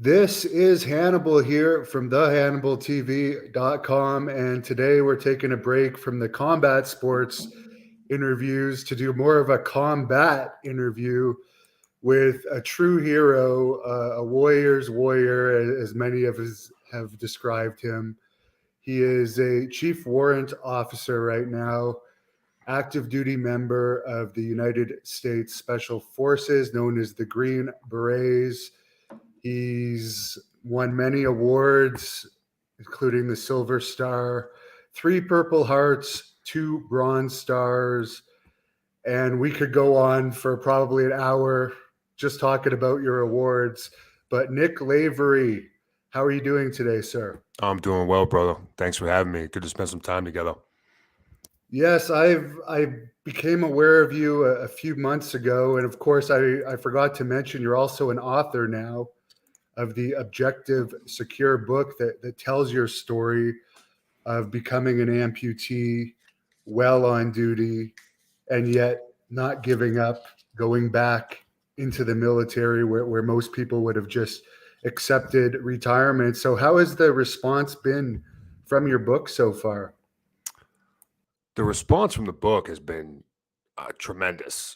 This is Hannibal here from thehannibaltv.com, and today we're taking a break from the combat sports interviews to do more of a combat interview with a true hero, a warrior's warrior, as many of us have described him. He is a chief warrant officer right now, active duty member of the United States Special Forces, known as the Green Berets. He's won many awards, including the Silver Star, 3 Purple Hearts, 2 Bronze Stars, and we could go on for probably an hour just talking about your awards. But Nick Lavery, how are you doing today, sir? I'm doing well, brother. Thanks for having me. Good to spend some time together. Yes, I became aware of you a few months ago, and of course, I forgot to mention you're also an author now of the Objective Secure book that tells your story of becoming an amputee well on duty and yet not giving up, going back into the military where most people would have just accepted retirement. So, how has the response been from your book so far? The response from the book has been tremendous,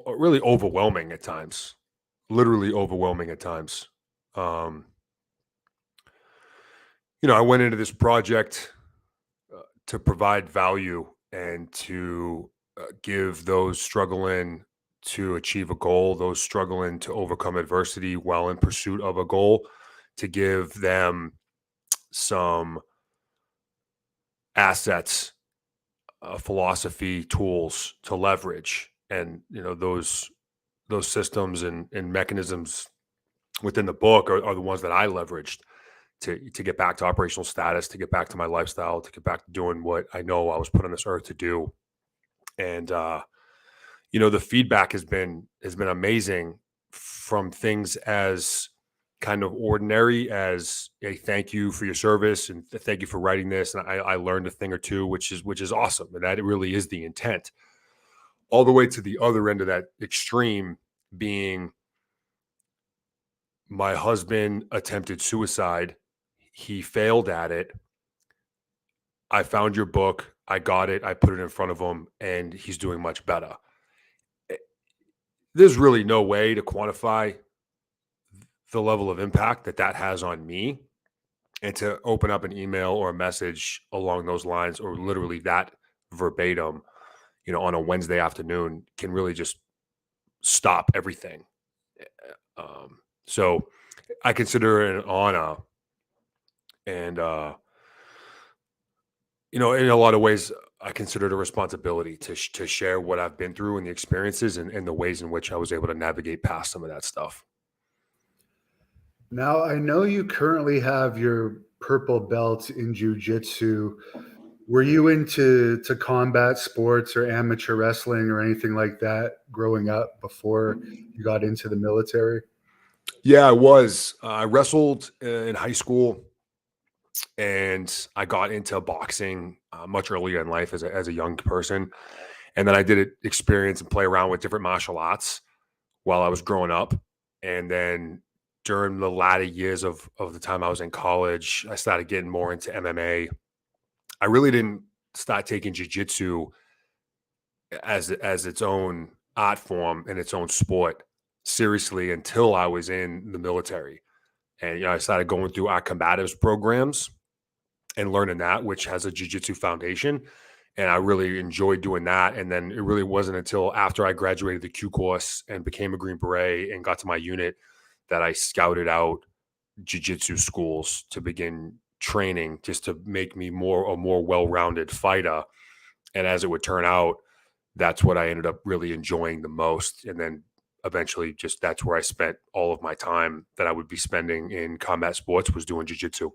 really overwhelming at times, literally overwhelming at times. Um, I went into this project to provide value and to give those struggling to achieve a goal, those struggling to overcome adversity while in pursuit of a goal, to give them some assets, philosophy, tools to leverage, and those systems and mechanisms within the book are the ones that I leveraged to get back to operational status, to get back to my lifestyle, to get back to doing what I know I was put on this earth to do. And the feedback has been amazing, from things as kind of ordinary as a thank you for your service and thank you for writing this, and I learned a thing or two, which is awesome, and that it really is the intent, all the way to the other end of that extreme being my husband attempted suicide. He failed at it. I found your book. I got it. I put it in front of him, and he's doing much better. There's really no way to quantify the level of impact that has on me. And to open up an email or a message along those lines, or literally that verbatim, on a Wednesday afternoon, can really just stop everything. So I consider it an honor. And, in a lot of ways, I consider it a responsibility to share what I've been through and the experiences and the ways in which I was able to navigate past some of that stuff. Now, I know you currently have your purple belt in jiu-jitsu. Were you into combat sports or amateur wrestling or anything like that growing up before you got into the military? Yeah, I was. I wrestled in high school, and I got into boxing much earlier in life as a young person. And then I did experience and play around with different martial arts while I was growing up. And then during the latter years of the time I was in college, I started getting more into MMA. I really didn't start taking jiu-jitsu as its own art form and its own sport seriously until I was in the military. And I started going through our combatives programs and learning that, which has a jiu-jitsu foundation. And I really enjoyed doing that. And then it really wasn't until after I graduated the Q course and became a Green Beret and got to my unit that I scouted out jiu-jitsu schools to begin training, just to make me a more well-rounded fighter. And as it would turn out, that's what I ended up really enjoying the most. And then eventually just that's where I spent all of my time that I would be spending in combat sports, was doing jiu-jitsu.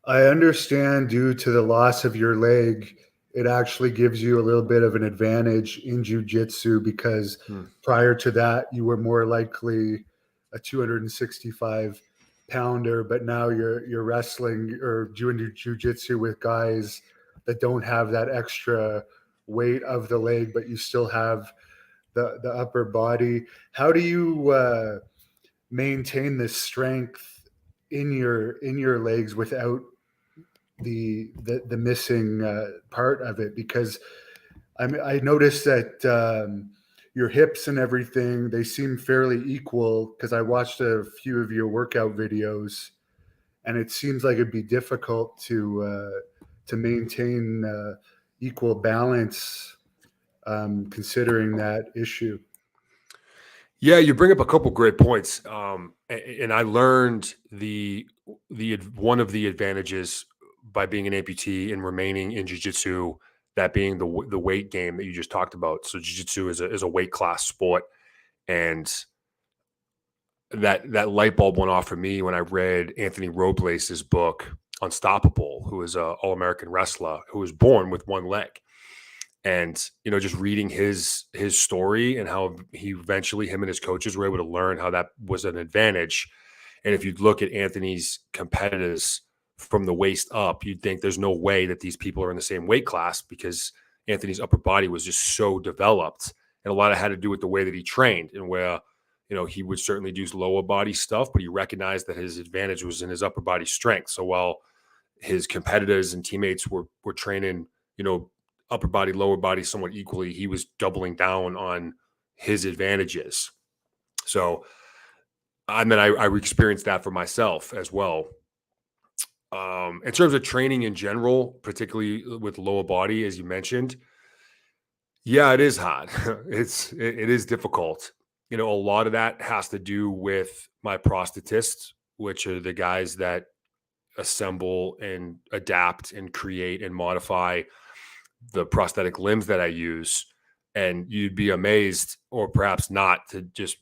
I understand due to the loss of your leg, it actually gives you a little bit of an advantage in jiu-jitsu because prior to that, you were more likely a 265 pounder, but now you're wrestling or doing jiu-jitsu with guys that don't have that extra weight of the leg, but you still have the upper body. How do you maintain the strength in your legs without the missing part of it? Because I noticed that your hips and everything, they seem fairly equal, because I watched a few of your workout videos, and it seems like it'd be difficult to maintain equal balance, considering that issue. Yeah, you bring up a couple great points, and I learned one of the advantages by being an amputee and remaining in jiu-jitsu, that being the weight game that you just talked about. So jiu-jitsu is a weight class sport, and that light bulb went off for me when I read Anthony Robles's book Unstoppable, who is a All-American wrestler who was born with one leg. And just reading his story and how he eventually, him and his coaches, were able to learn how that was an advantage. And if you look at Anthony's competitors from the waist up, you'd think there's no way that these people are in the same weight class, because Anthony's upper body was just so developed, and a lot of it had to do with the way that he trained, and where he would certainly do lower body stuff, but he recognized that his advantage was in his upper body strength. So while his competitors and teammates were training, upper body, lower body somewhat equally, he was doubling down on his advantages. So, I experienced that for myself as well. In terms of training in general, particularly with lower body, as you mentioned, yeah, it is hard. It is difficult. A lot of that has to do with my prosthetists, which are the guys that assemble and adapt and create and modify the prosthetic limbs that I use. And you'd be amazed, or perhaps not, to just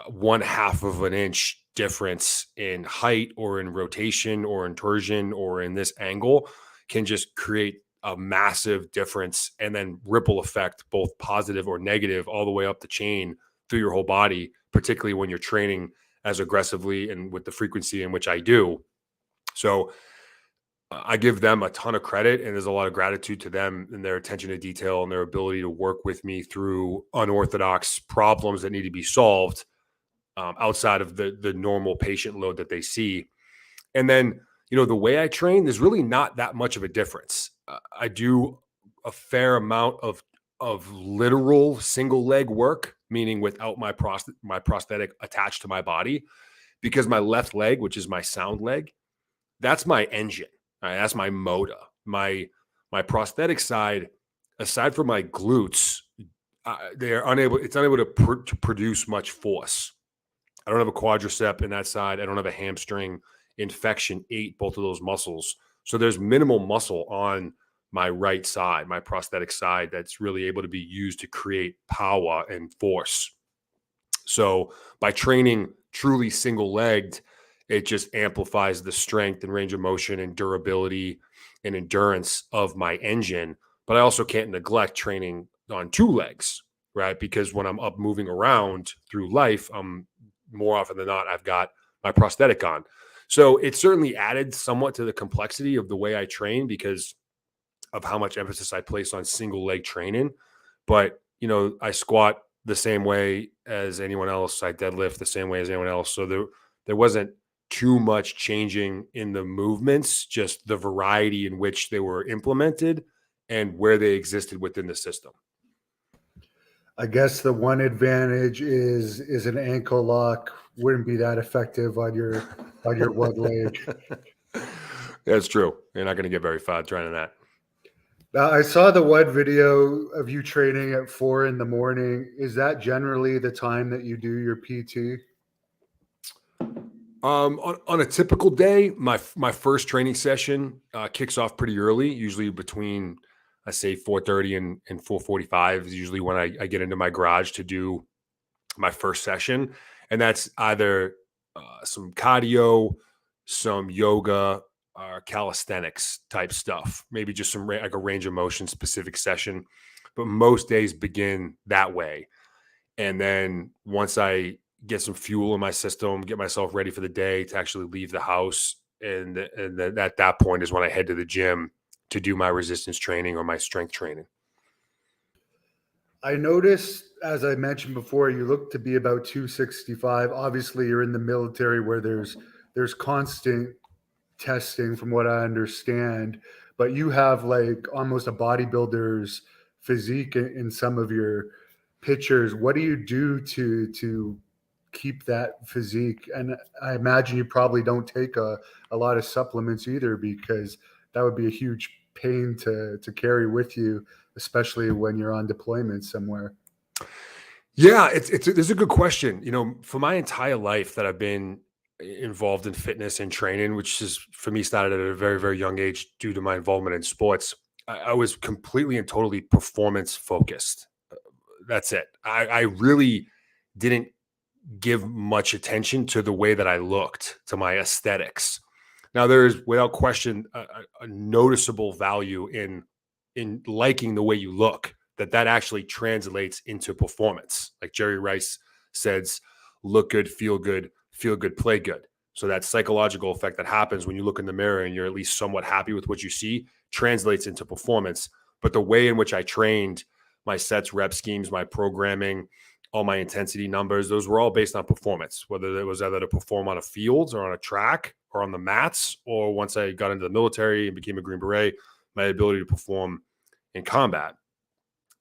1/2 of an inch difference in height or in rotation or in torsion or in this angle can just create a massive difference, and then ripple effect, both positive or negative, all the way up the chain through your whole body, particularly when you're training as aggressively and with the frequency in which I do. So I give them a ton of credit, and there's a lot of gratitude to them and their attention to detail and their ability to work with me through unorthodox problems that need to be solved, outside of the normal patient load that they see. And then, the way I train, there's really not that much of a difference. I do a fair amount of literal single leg work, meaning without my prosthetic attached to my body, because my left leg, which is my sound leg, that's my engine. All right, that's my motor. My prosthetic side, aside from my glutes, it's unable to produce much force. I don't have a quadricep in that side. I don't have a hamstring. Infection ate both of those muscles. So there's minimal muscle on my right side, my prosthetic side, that's really able to be used to create power and force. So by training truly single-legged, it just amplifies the strength and range of motion and durability and endurance of my engine. But I also can't neglect training on 2 legs, right? Because when I'm up moving around through life, more often than not, I've got my prosthetic on. So it certainly added somewhat to the complexity of the way I train, because of how much emphasis I place on single leg training. But, I squat the same way as anyone else. I deadlift the same way as anyone else. So there wasn't too much changing in the movements, just the variety in which they were implemented and where they existed within the system. I guess the one advantage is an ankle lock wouldn't be that effective on your one leg. That's true. You're not going to get very far trying that. Now, I saw the one video of you training at 4 a.m. Is that generally the time that you do your PT? On a typical day, my first training session kicks off pretty early, usually between, I say, 4:30 and 4:45 is usually when I get into my garage to do my first session. And that's either some cardio, some yoga, calisthenics type stuff, maybe just some like a range of motion specific session. But most days begin that way. And then once I get some fuel in my system, get myself ready for the day to actually leave the house, and then at that point is when I head to the gym to do my resistance training or my strength training. I noticed, as I mentioned before, you look to be about 265. Obviously, you're in the military where there's constant testing, from what I understand, but you have like almost a bodybuilder's physique in some of your pictures. What do you do to keep that physique? And I imagine you probably don't take a lot of supplements either, because that would be a huge pain to carry with you, especially when you're on deployment somewhere. Yeah, it's a good question. You know, for my entire life that I've been involved in fitness and training, which is for me started at a very, very young age due to my involvement in sports, I was completely and totally performance focused. That's it. I really didn't give much attention to the way that I looked, to my aesthetics. Now, there is without question a noticeable value in liking the way you look. That actually translates into performance. Like Jerry Rice says, "Look good, feel good, play good." So that psychological effect that happens when you look in the mirror and you're at least somewhat happy with what you see translates into performance. But the way in which I trained, my sets, rep schemes, my programming, all my intensity numbers, those were all based on performance, whether it was either to perform on a field or on a track or on the mats, or once I got into the military and became a Green Beret, my ability to perform in combat.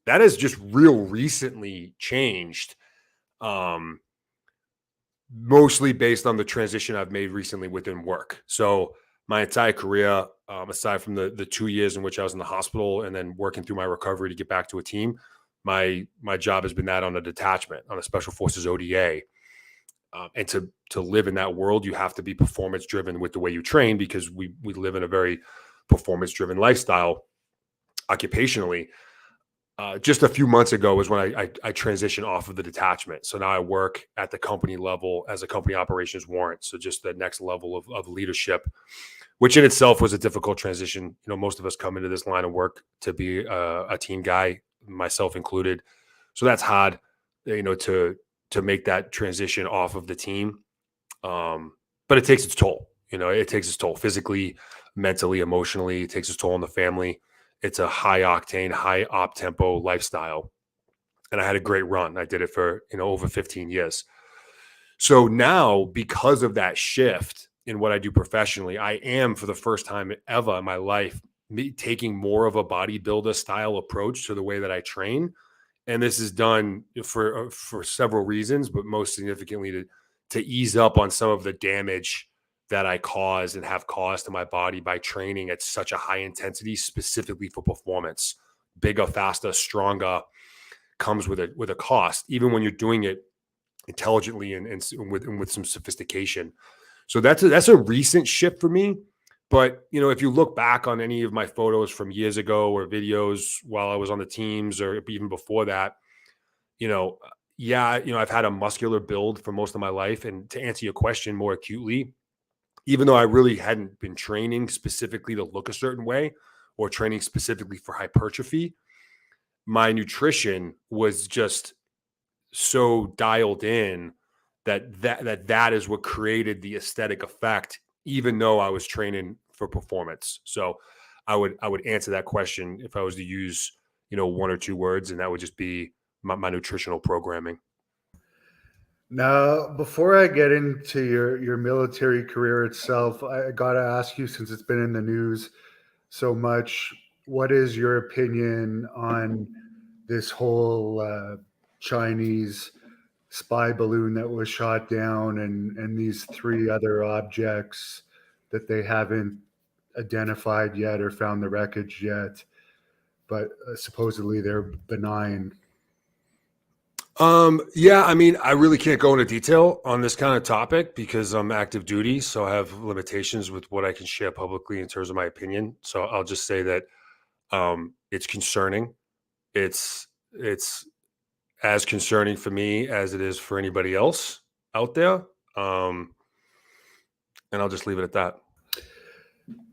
That has just real recently changed, um, mostly based on the transition I've made recently within work. So my entire career, aside from the 2 years in which I was in the hospital and then working through my recovery to get back to a team, my job has been that on a detachment, on a Special Forces ODA. And to live in that world, you have to be performance driven with the way you train, because we live in a very performance driven lifestyle occupationally. Just a few months ago was when I transitioned off of the detachment. So now I work at the company level as a company operations warrant. So just the next level of leadership, which in itself was a difficult transition. You know, most of us come into this line of work to be a team guy, myself included. So that's hard, you know, to make that transition off of the team. But it takes its toll. You know, it takes its toll physically, mentally, emotionally. It takes its toll on the family. It's a high octane, high op tempo lifestyle. And I had a great run. I did it for, you know, over 15 years. So now, because of that shift in what I do professionally, I am, for the first time ever in my life, taking more of a bodybuilder style approach to the way that I train. And this is done for several reasons, but most significantly to ease up on some of the damage that I caused and have caused to my body by training at such a high intensity, specifically for performance. Bigger, faster, stronger comes with a cost, even when you're doing it intelligently and with some sophistication. So that's a recent shift for me. But you know, if you look back on any of my photos from years ago or videos while I was on the teams or even before that, you know, yeah, you know, I've had a muscular build for most of my life. And to answer your question more acutely, even though I really hadn't been training specifically to look a certain way or training specifically for hypertrophy, my nutrition was just so dialed in that is what created the aesthetic effect, even though I was training for performance. So I would answer that question if I was to use, you know, one or two words, and that would just be my nutritional programming. Now, before I get into your military career itself, I got to ask you, since it's been in the news so much, what is your opinion on this whole Chinese spy balloon that was shot down, and these three other objects that they haven't identified yet or found the wreckage yet, but supposedly they're benign? Yeah, I mean, I really can't go into detail on this kind of topic because I'm active duty, so I have limitations with what I can share publicly in terms of my opinion. So I'll just say that it's concerning. It's as concerning for me as it is for anybody else out there. Um, and I'll just leave it at that.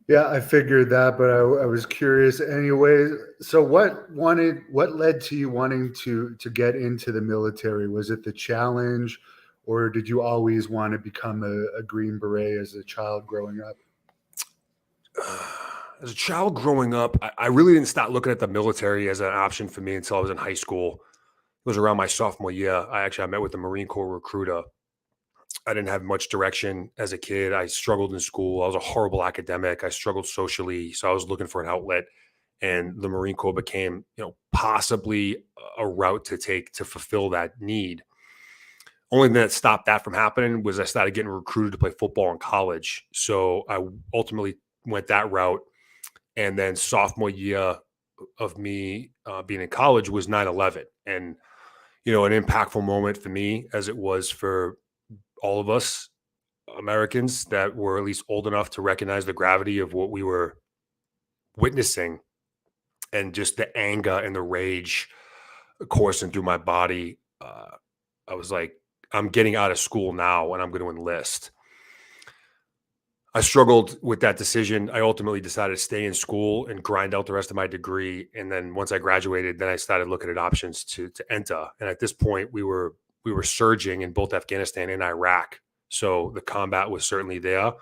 Yeah, I figured that, but I was curious anyway. So, what led to you wanting to get into the military? Was it the challenge, or did you always want to become a Green Beret as a child growing up? As a child growing up, I really didn't start looking at the military as an option for me until I was in high school. was around my sophomore year. I met with a Marine Corps recruiter. I didn't have much direction as a kid. I struggled in school. I was a horrible academic. I struggled socially. So I was looking for an outlet. And the Marine Corps became, possibly a route to take to fulfill that need. Only thing that stopped that from happening was I started getting recruited to play football in college. So I ultimately went that route. And then sophomore year of me being in college was 9/11. And, an impactful moment for me, as it was for all of us Americans that were at least old enough to recognize the gravity of what we were witnessing, and just the anger and the rage coursing through my body. I was like, I'm getting out of school now and I'm going to enlist. I struggled with that decision. I ultimately decided to stay in school and grind out the rest of my degree. And then once I graduated, then I started looking at options to enter. And at this point, we were surging in both Afghanistan and Iraq. So the combat was certainly there,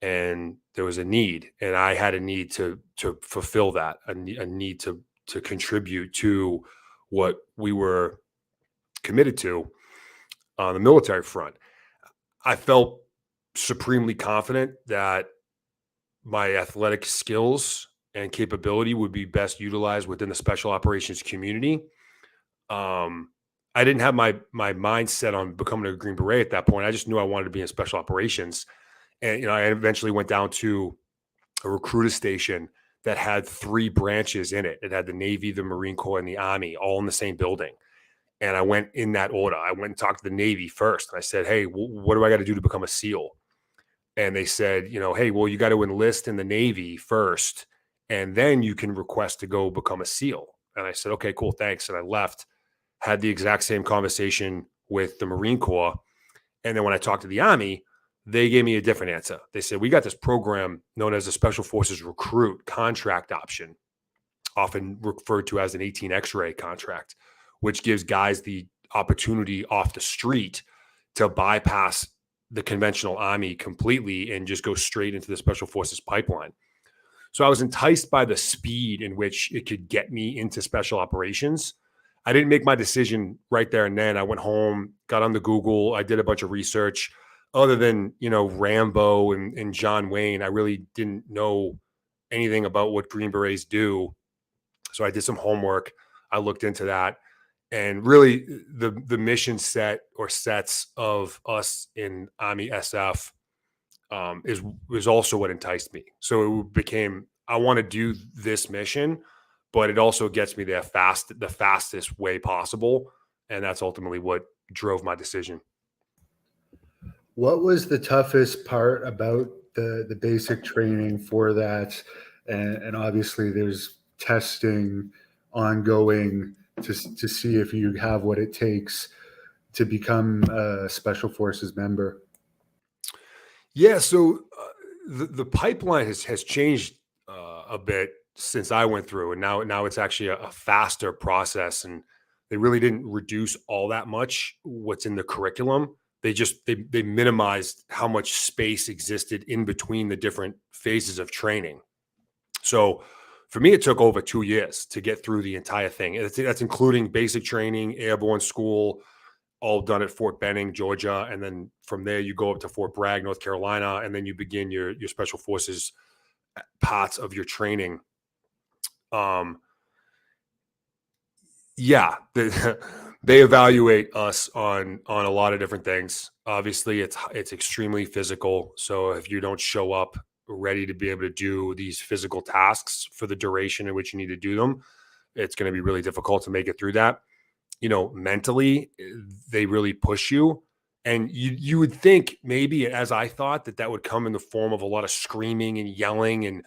and there was a need, and I had a need to fulfill that, a need to contribute to what we were committed to on the military front. I felt supremely confident that my athletic skills and capability would be best utilized within the special operations community. I didn't have my mindset on becoming a Green Beret at that point. I just knew I wanted to be in special operations. And, I eventually went down to a recruiter station that had 3 branches in it. It had the Navy, the Marine Corps, and the Army all in the same building. And I went in that order. I went and talked to the Navy first. And I said, hey, what do I got to do to become a SEAL? And they said, hey, well, you got to enlist in the Navy first, and then you can request to go become a SEAL. And I said, okay, cool, thanks. And I left, had the exact same conversation with the Marine Corps. And then when I talked to the Army, they gave me a different answer. They said, we got this program known as the Special Forces Recruit Contract Option, often referred to as an 18 X-ray contract, which gives guys the opportunity off the street to bypass the conventional Army completely and just go straight into the Special Forces pipeline. So I was enticed by the speed in which it could get me into special operations. I didn't make my decision right there and then. I went home, got on the Google. I did a bunch of research. Other than, Rambo and John Wayne, I really didn't know anything about what Green Berets do. So I did some homework. I looked into that. And really the mission set or sets of us in Army SF is also what enticed me. So it became, I want to do this mission, but it also gets me there the fastest way possible. And that's ultimately what drove my decision. What was the toughest part about the basic training for that? And obviously there's testing ongoing to see if you have what it takes to become a special forces member. Yeah, so the pipeline has changed a bit since I went through, and now it's actually a faster process, and they really didn't reduce all that much what's in the curriculum. They minimized how much space existed in between the different phases of training. So for me, it took over 2 years to get through the entire thing. That's including basic training, airborne school, all done at Fort Benning, Georgia. And then from there, you go up to Fort Bragg, North Carolina, and then you begin your special forces parts of your training. Yeah, they evaluate us on a lot of different things. Obviously, it's extremely physical. So if you don't show up ready to be able to do these physical tasks for the duration in which you need to do them, it's going to be really difficult to make it through that. Mentally, they really push you. And you would think, maybe, as I thought, that would come in the form of a lot of screaming and yelling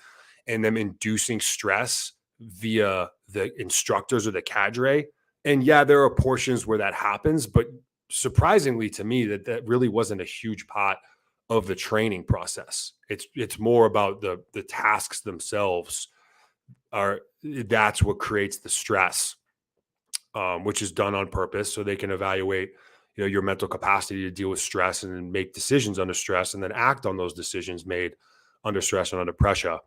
and them inducing stress via the instructors or the cadre. And yeah, there are portions where that happens, but surprisingly to me, that really wasn't a huge part of the training process. It's more about the tasks themselves. That's what creates the stress, which is done on purpose so they can evaluate your mental capacity to deal with stress and then make decisions under stress and then act on those decisions made under stress and under pressure.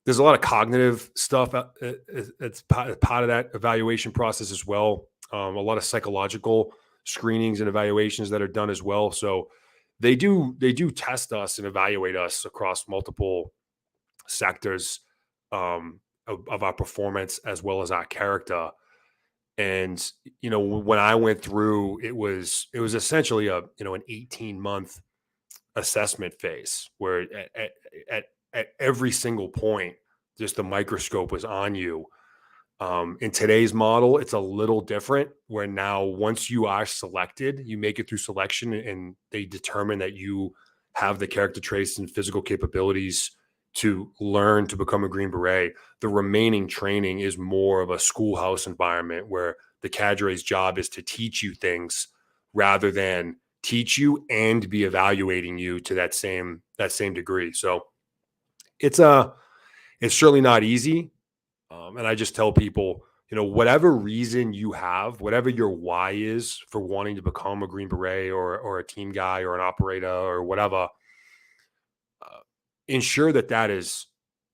there's a lot of cognitive stuff. It's part of that evaluation process as well. A lot of psychological screenings and evaluations that are done as well. So they do test us and evaluate us across multiple sectors of our performance as well as our character. And when I went through, it was essentially an 18-month assessment phase where at, at every single point, just the microscope was on you. In today's model, it's a little different where now once you are selected, you make it through selection and they determine that you have the character traits and physical capabilities to learn to become a Green Beret. The remaining training is more of a schoolhouse environment where the cadre's job is to teach you things rather than teach you and be evaluating you to that same degree. So it's certainly not easy. And I just tell people, whatever reason you have, whatever your why is for wanting to become a Green Beret or a team guy or an operator or whatever, ensure that is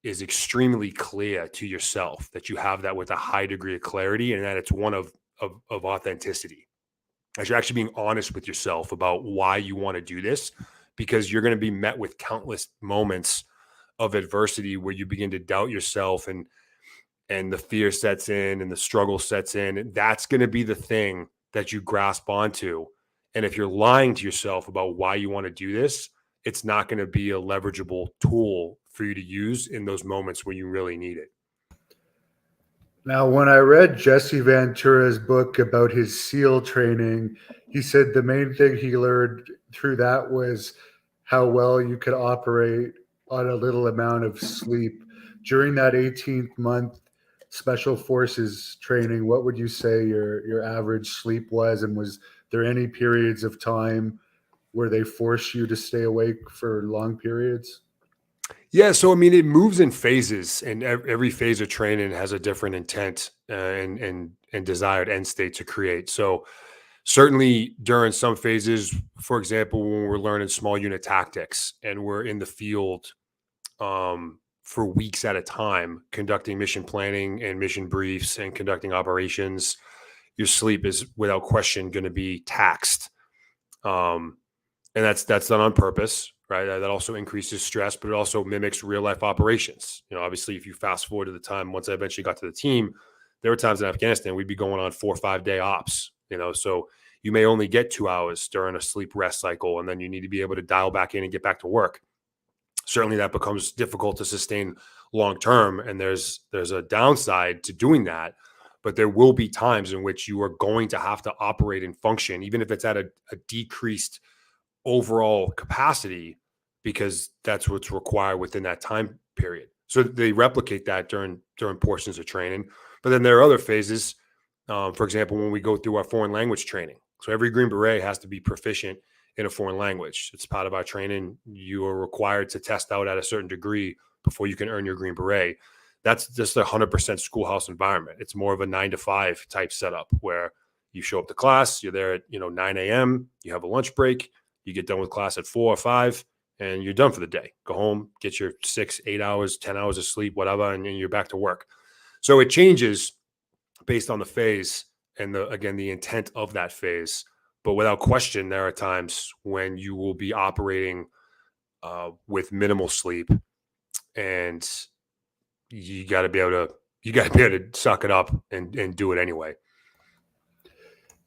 extremely clear to yourself, that you have that with a high degree of clarity and that it's one of authenticity. As you're actually being honest with yourself about why you want to do this, because you're going to be met with countless moments of adversity where you begin to doubt yourself and the fear sets in and the struggle sets in. And that's going to be the thing that you grasp onto. And if you're lying to yourself about why you want to do this, it's not going to be a leverageable tool for you to use in those moments when you really need it. Now, when I read Jesse Ventura's book about his SEAL training, he said the main thing he learned through that was how well you could operate on a little amount of sleep. During that 18th month special forces training, what would you say your average sleep was? And was there any periods of time where they force you to stay awake for long periods? Yeah, so I mean, it moves in phases, and every phase of training has a different intent and desired end state to create. So certainly during some phases, for example, when we're learning small unit tactics and we're in the field for weeks at a time, conducting mission planning and mission briefs and conducting operations, your sleep is without question going to be taxed. Um, and that's done on purpose, right? That also increases stress, but it also mimics real life operations. Obviously, if you fast forward to the time once I eventually got to the team, there were times in Afghanistan we'd be going on 4 or 5 day ops. So you may only get 2 hours during a sleep rest cycle, and then you need to be able to dial back in and get back to work. Certainly, that becomes difficult to sustain long term, and there's a downside to doing that. But there will be times in which you are going to have to operate and function, even if it's at a decreased overall capacity, because that's what's required within that time period. So they replicate that during portions of training. But then there are other phases. For example, when we go through our foreign language training, so every Green Beret has to be proficient in a foreign language. It's part of our training. You are required to test out at a certain degree before you can earn your Green Beret. That's just a 100% schoolhouse environment. It's more of a 9 to 5 type setup where you show up to class, you're there at 9 a.m., you have a lunch break, you get done with class at 4 or 5, and you're done for the day. Go home, get your 6, 8 hours, 10 hours of sleep, whatever, and then you're back to work. So it changes based on the phase and the intent of that phase. But without question, there are times when you will be operating with minimal sleep, and you got to be able to suck it up and do it anyway.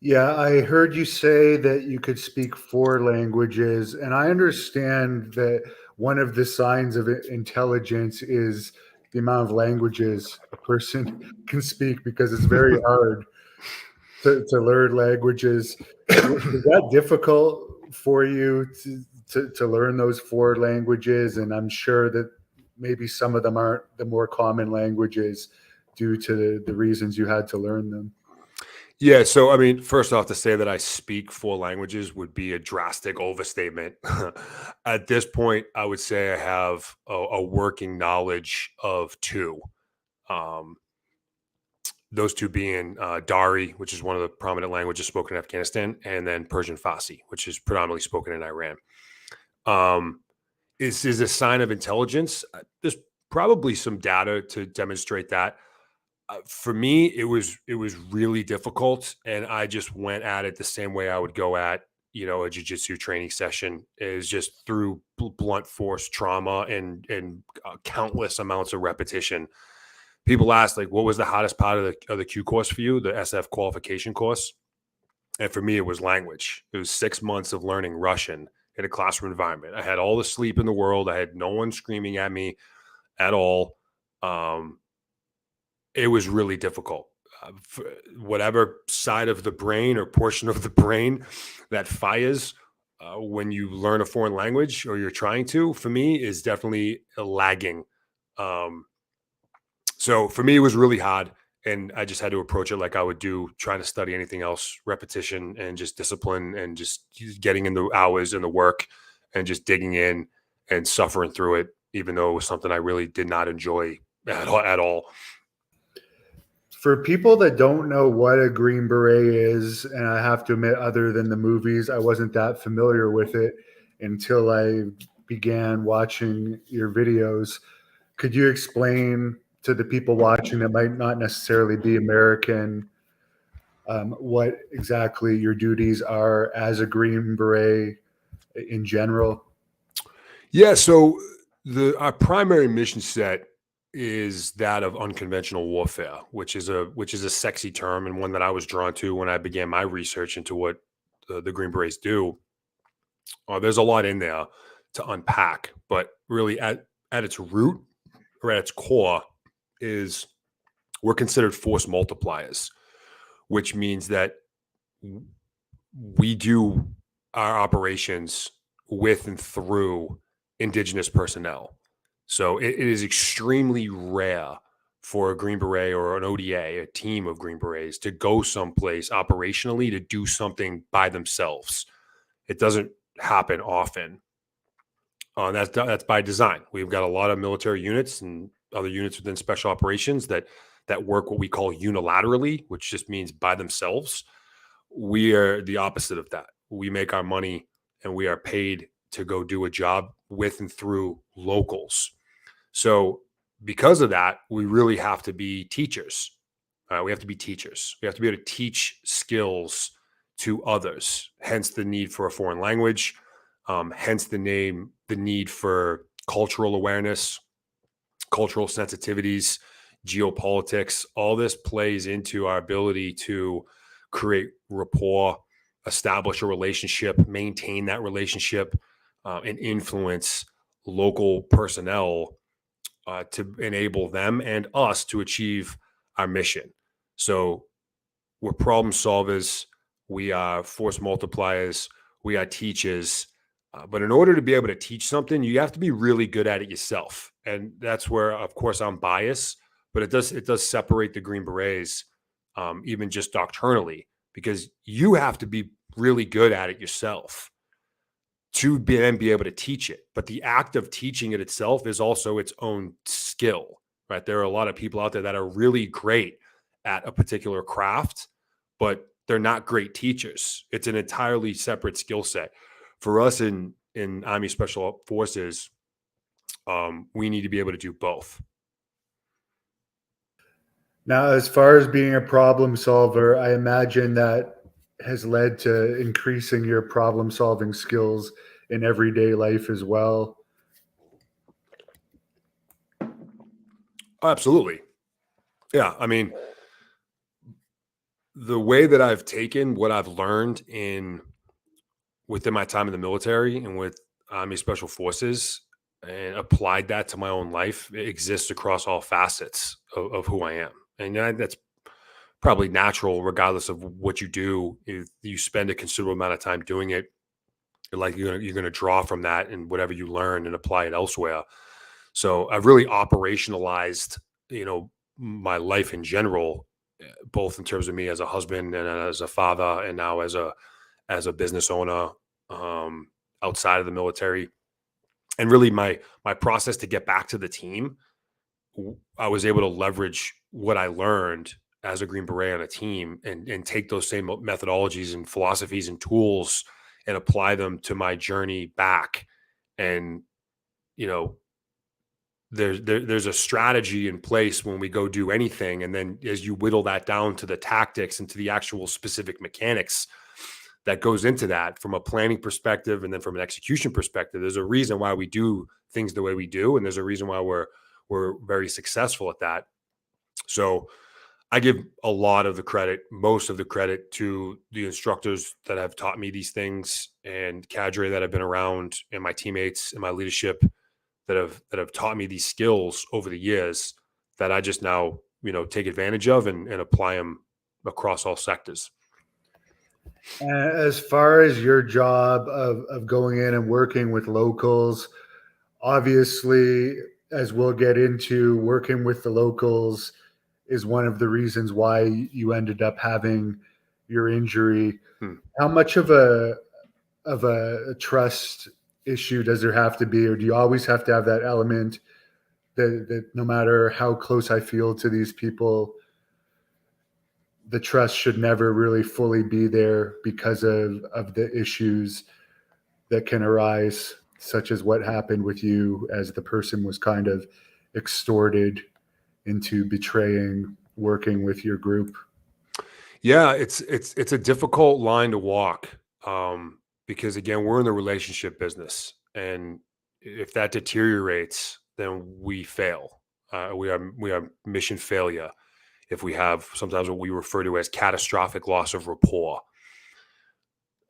Yeah, I heard you say that you could speak 4 languages, and I understand that one of the signs of intelligence is the amount of languages a person can speak, because it's very hard to learn languages. Was that difficult for you to learn those 4 languages? And I'm sure that maybe some of them aren't the more common languages due to the reasons you had to learn them. Yeah, so I mean, first off, to say that I speak 4 languages would be a drastic overstatement. At this point, I would say I have a working knowledge of 2. Um, those 2 being Dari, which is one of the prominent languages spoken in Afghanistan, and then Persian Farsi, which is predominantly spoken in Iran. Is a sign of intelligence. There's probably some data to demonstrate that. For me, it was really difficult, and I just went at it the same way I would go at a jujitsu training session, is just through blunt force trauma and countless amounts of repetition. People ask, like, what was the hottest part of the Q course for you, the SF qualification course? And for me, it was language. It was 6 months of learning Russian in a classroom environment. I had all the sleep in the world. I had no one screaming at me at all. Um, it was really difficult. Whatever side of the brain or portion of the brain that fires when you learn a foreign language, or you're trying to, for me, is definitely lagging. Um, so for me, it was really hard. And I just had to approach it like I would do trying to study anything else: repetition and just discipline, and just getting in the hours and the work, and just digging in and suffering through it, even though it was something I really did not enjoy at all. For people that don't know what a Green Beret is, and I have to admit, other than the movies, I wasn't that familiar with it until I began watching your videos. Could you explain to the people watching that might not necessarily be American, what exactly your duties are as a Green Beret in general? Yeah, so our primary mission set is that of unconventional warfare, which is a sexy term, and one that I was drawn to when I began my research into what the Green Berets do. There's a lot in there to unpack, but really at its root, or at its core, is we're considered force multipliers, which means that we do our operations with and through indigenous personnel. So it is extremely rare for a Green Beret or an ODA, a team of Green Berets, to go someplace operationally to do something by themselves. It doesn't happen often. That's by design. We've got a lot of military units and other units within special operations that work what we call unilaterally, which just means by themselves. We are the opposite of that. We make our money and we are paid to go do a job with and through locals. So, because of that, we really have to be teachers. We have to be teachers. We have to be able to teach skills to others. Hence the need for a foreign language. Hence the need for cultural awareness, cultural sensitivities, geopolitics. All this plays into our ability to create rapport, establish a relationship, maintain that relationship, and influence local personnel to enable them and us to achieve our mission. So we're problem solvers, we are force multipliers, we are teachers. But in order to be able to teach something, you have to be really good at it yourself. And that's where, of course, I'm biased, but it does separate the Green Berets, even just doctrinally, because you have to be really good at it yourself to then be able to teach it. But the act of teaching it itself is also its own skill, right? There are a lot of people out there that are really great at a particular craft, but they're not great teachers. It's an entirely separate skill set. For us in Army Special Forces, we need to be able to do both. Now, as far as being a problem solver, I imagine that has led to increasing your problem solving skills in everyday life as well. Absolutely. Yeah. I mean, the way that I've taken what I've learned in within my time in the military and with Army Special Forces and applied that to my own life, it exists across all facets of who I am. And that's probably natural, regardless of what you do. If you spend a considerable amount of time doing it, you're gonna draw from that and whatever you learn and apply it elsewhere. So I've really operationalized, my life in general, both in terms of me as a husband and as a father, and now as a business owner, um, outside of the military. And really, my process to get back to the team, I was able to leverage what I learned as a Green Beret on a team, and take those same methodologies and philosophies and tools and apply them to my journey back. And, you know, there's a strategy in place when we go do anything. And then as you whittle that down to the tactics and to the actual specific mechanics that goes into that from a planning perspective and then from an execution perspective, there's a reason why we do things the way we do. And there's a reason why we're very successful at that. So I give a lot of the credit, most of the credit, to the instructors that have taught me these things and cadre that have been around, and my teammates and my leadership that have taught me these skills over the years that I just now, take advantage of and apply them across all sectors. As far as your job of going in and working with locals, obviously, as we'll get into, working with the locals is one of the reasons why you ended up having your injury. How much of a trust issue does there have to be, or do you always have to have that element that no matter how close I feel to these people, the trust should never really fully be there because of the issues that can arise, such as what happened with you, as the person was kind of extorted into betraying working with your group? Yeah, it's a difficult line to walk, because again, we're in the relationship business, and if that deteriorates, then we fail. We are mission failure if we have sometimes what we refer to as catastrophic loss of rapport.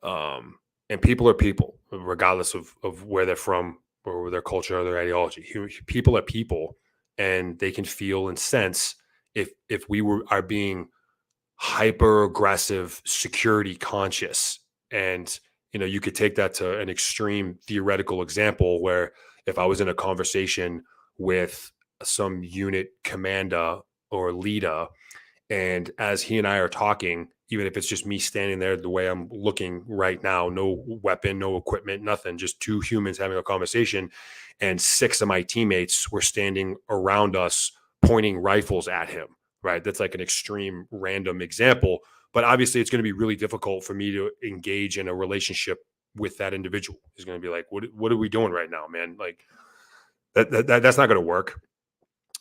And people are people, regardless of where they're from or their culture or their ideology. People are people, and they can feel and sense if we are being hyper aggressive, security conscious. And you could take that to an extreme theoretical example where if I was in a conversation with some unit commander or leader, and as he and I are talking, even if it's just me standing there the way I'm looking right now, no weapon, no equipment, nothing, just two humans having a conversation, and six of my teammates were standing around us pointing rifles at him, right? That's like an extreme random example. But obviously, it's going to be really difficult for me to engage in a relationship with that individual. He's going to be like, what are we doing right now, man? Like, that's not going to work.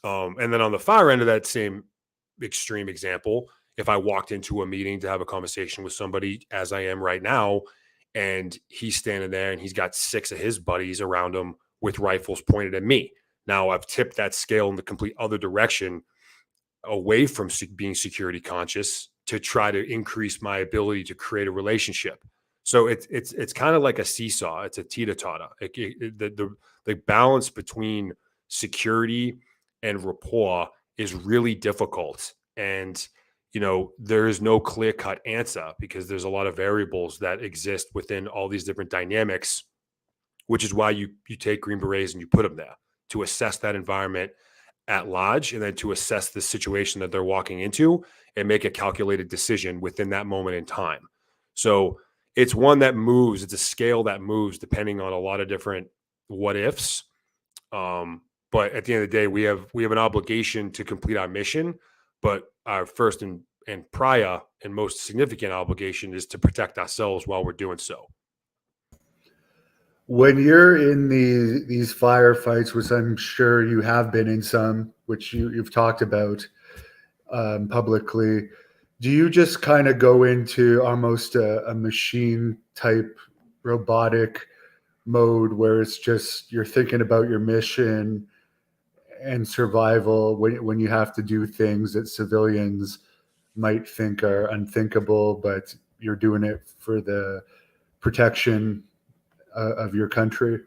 And then on the far end of that same extreme example, if I walked into a meeting to have a conversation with somebody as I am right now, and he's standing there and he's got six of his buddies around him with rifles pointed at me. Now I've tipped that scale in the complete other direction, away from being security conscious, to try to increase my ability to create a relationship. So it's kind of like a seesaw. It's a teeter-totter. The balance between security and rapport is really difficult. And there is no clear-cut answer because there's a lot of variables that exist within all these different dynamics, which is why you take Green Berets and you put them there to assess that environment at large, and then to assess the situation that they're walking into and make a calculated decision within that moment in time. So it's one that moves. It's a scale that moves depending on a lot of different what ifs. But at the end of the day, we have an obligation to complete our mission, but our first and prior and most significant obligation is to protect ourselves while we're doing so. When you're in these firefights, which I'm sure you have been in some, which you've talked about publicly, do you just kind of go into almost a machine type robotic mode where it's just you're thinking about your mission and survival when you have to do things that civilians might think are unthinkable, but you're doing it for the protection of your country?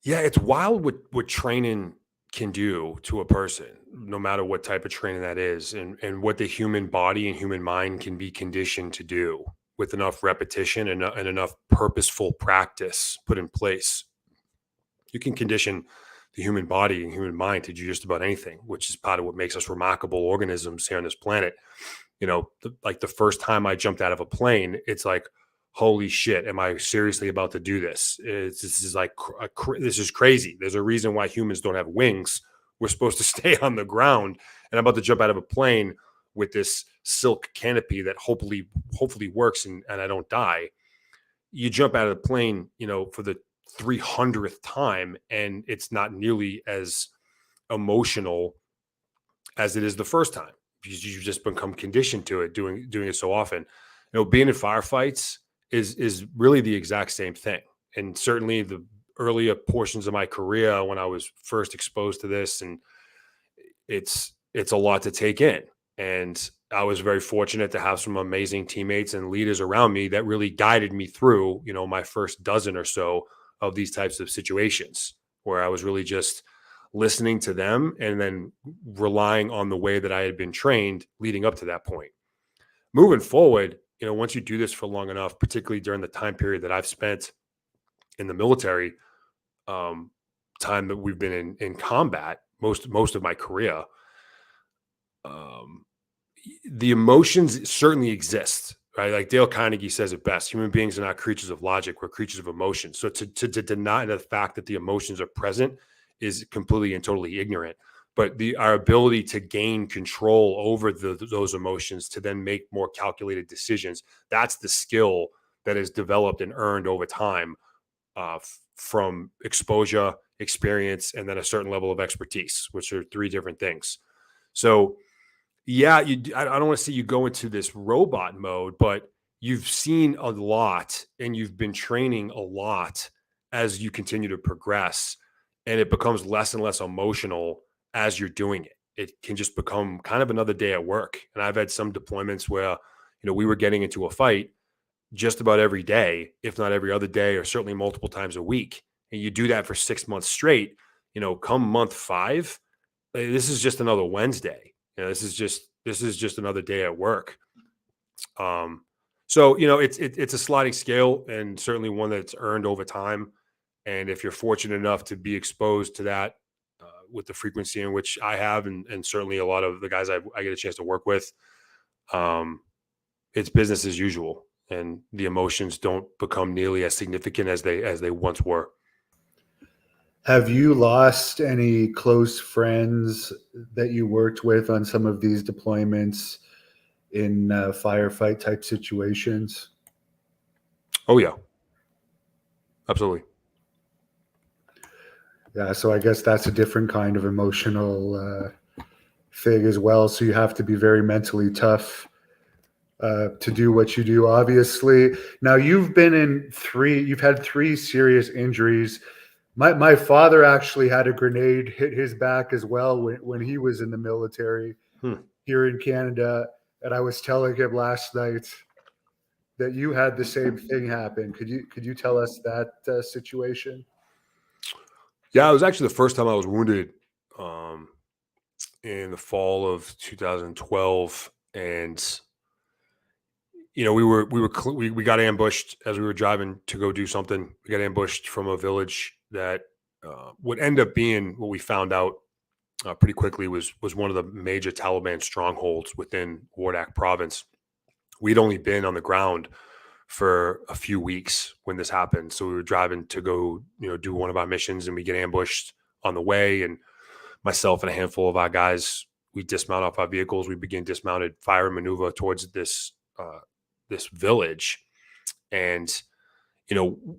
Yeah, it's wild what training can do to a person, no matter what type of training that is, and what the human body and human mind can be conditioned to do with enough repetition and enough purposeful practice put in place. You can condition the human body and human mind to do just about anything, which is part of what makes us remarkable organisms here on this planet. Like the first time I jumped out of a plane, it's like, holy shit, am I seriously about to do this? This is like, this is crazy. There's a reason why humans don't have wings. We're supposed to stay on the ground, and I'm about to jump out of a plane with this silk canopy that hopefully works and I don't die. You jump out of the plane, for the 300th time, and it's not nearly as emotional as it is the first time, because you've just become conditioned to it, doing it so often. Being in firefights is really the exact same thing. And certainly the earlier portions of my career, when I was first exposed to this, and it's a lot to take in. And I was very fortunate to have some amazing teammates and leaders around me that really guided me through, my first dozen or so of these types of situations, where I was really just listening to them and then relying on the way that I had been trained leading up to that point. Moving forward, once you do this for long enough, particularly during the time period that I've spent in the military, time that we've been in combat, most of my career, um, the emotions certainly exist, right? Like Dale Carnegie says it best: human beings are not creatures of logic; we're creatures of emotion. So to deny the fact that the emotions are present is completely and totally ignorant. But our ability to gain control over those emotions, to then make more calculated decisions, that's the skill that is developed and earned over time, from exposure, experience, and then a certain level of expertise, which are three different things. So yeah, I don't want to see you go into this robot mode, but you've seen a lot and you've been training a lot as you continue to progress, and it becomes less and less emotional as you're doing it. It can just become kind of another day at work. And I've had some deployments where, we were getting into a fight just about every day, if not every other day, or certainly multiple times a week. And you do that for 6 months straight, come month 5, this is just another Wednesday. This is just another day at work. So it's a sliding scale, and certainly one that's earned over time. And if you're fortunate enough to be exposed to that, with the frequency in which I have, and certainly a lot of the guys I get a chance to work with, it's business as usual, and the emotions don't become nearly as significant as they once were. Have you lost any close friends that you worked with on some of these deployments in firefight type situations? Oh yeah, absolutely. Yeah, so I guess that's a different kind of emotional thing as well. So you have to be very mentally tough to do what you do, obviously. Now you've had 3 serious injuries. My father actually had a grenade hit his back as well when he was in the military Hmm. here in Canada. And I was telling him last night that you had the same thing happen. Could you tell us that situation? Yeah, it was actually the first time I was wounded, um, in the fall of 2012, and we got ambushed as we were driving to go do something. We got ambushed from a village that, would end up being, what we found out, pretty quickly, was one of the major Taliban strongholds within Wardak province. We'd only been on the ground for a few weeks when this happened, so we were driving to go, do one of our missions, and we get ambushed on the way. And myself and a handful of our guys, we dismount off our vehicles. We begin dismounted fire and maneuver towards this village, and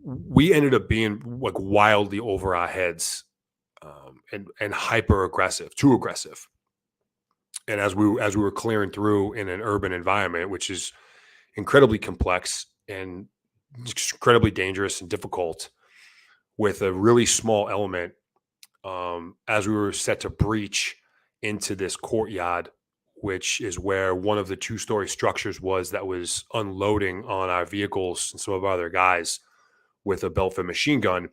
we ended up being like wildly over our heads, and hyper aggressive, too aggressive. And as we were clearing through in an urban environment, which is incredibly complex and incredibly dangerous and difficult, with a really small element, as we were set to breach into this courtyard, which is where one of the 2-story structures was, that was unloading on our vehicles and some of our other guys with a Belfast machine gun.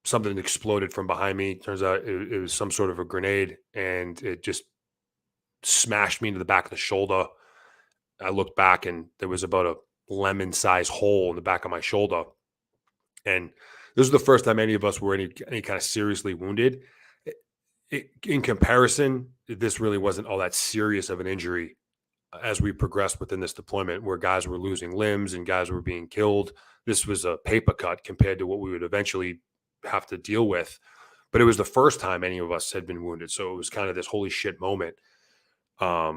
Something exploded from behind me. Turns out it was some sort of a grenade, and it just smashed me into the back of the shoulder. I looked back, and there was about a lemon-sized hole in the back of my shoulder. And this was the first time any of us were any kind of seriously wounded. In comparison, this really wasn't all that serious of an injury as we progressed within this deployment, where guys were losing limbs and guys were being killed. This was a paper cut compared to what we would eventually have to deal with. But it was the first time any of us had been wounded. So it was kind of this holy shit moment. I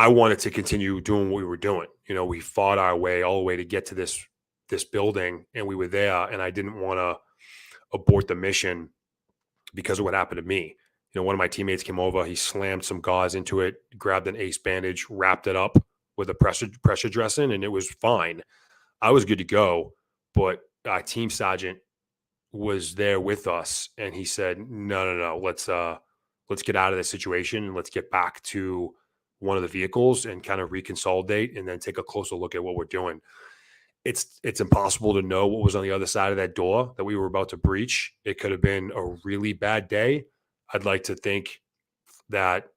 wanted to continue doing what we were doing. We fought our way all the way to get to this this building and we were there, and I didn't want to abort the mission because of what happened to me. One of my teammates came over, he slammed some gauze into it, grabbed an ace bandage, wrapped it up with a pressure dressing, and it was fine. I was good to go, but our team sergeant was there with us, and he said, no, let's get out of this situation and let's get back to one of the vehicles and kind of reconsolidate and then take a closer look at what we're doing. It's impossible to know what was on the other side of that door that we were about to breach. It could have been a really bad day. I'd like to think that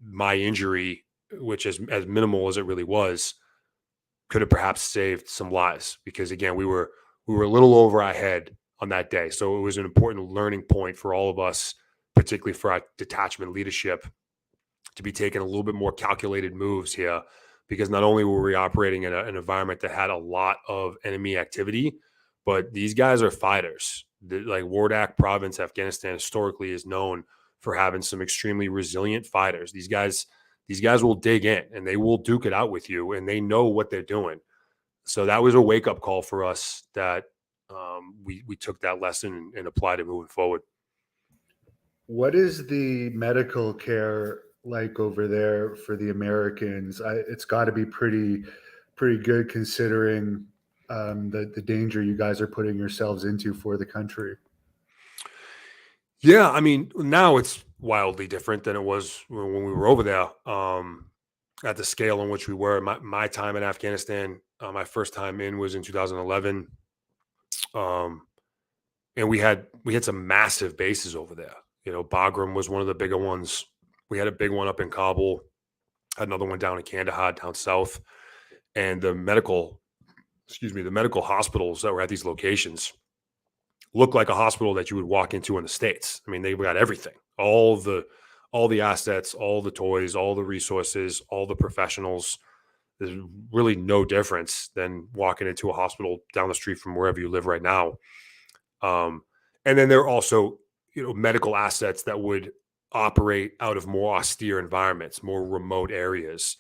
my injury, which is as minimal as it really was, could have perhaps saved some lives, because again, we were a little over our head on that day. So it was an important learning point for all of us, particularly for our detachment leadership, to be taking a little bit more calculated moves here, because not only were we operating in an environment that had a lot of enemy activity, but these guys are fighters. Like Wardak province, Afghanistan historically is known for having some extremely resilient fighters. These guys will dig in and they will duke it out with you, and they know what they're doing. So that was a wake-up call for us that we took that lesson and applied it moving forward. What is the medical care like over there for the Americans? It's got to be pretty good considering the danger you guys are putting yourselves into for the country. Yeah, I mean, now it's wildly different than it was when we were over there. At the scale in which we were, my time in Afghanistan, my first time in was in 2011, and we had some massive bases over there. Bagram was one of the bigger ones. We had a big one up in Kabul, had another one down in Kandahar, down south, and the medical hospitals that were at these locations looked like a hospital that you would walk into in the States. I mean, they've got everything, all the assets, all the toys, all the resources, all the professionals. There's really no difference than walking into a hospital down the street from wherever you live right now. And then there are also, medical assets that would operate out of more austere environments, more remote areas,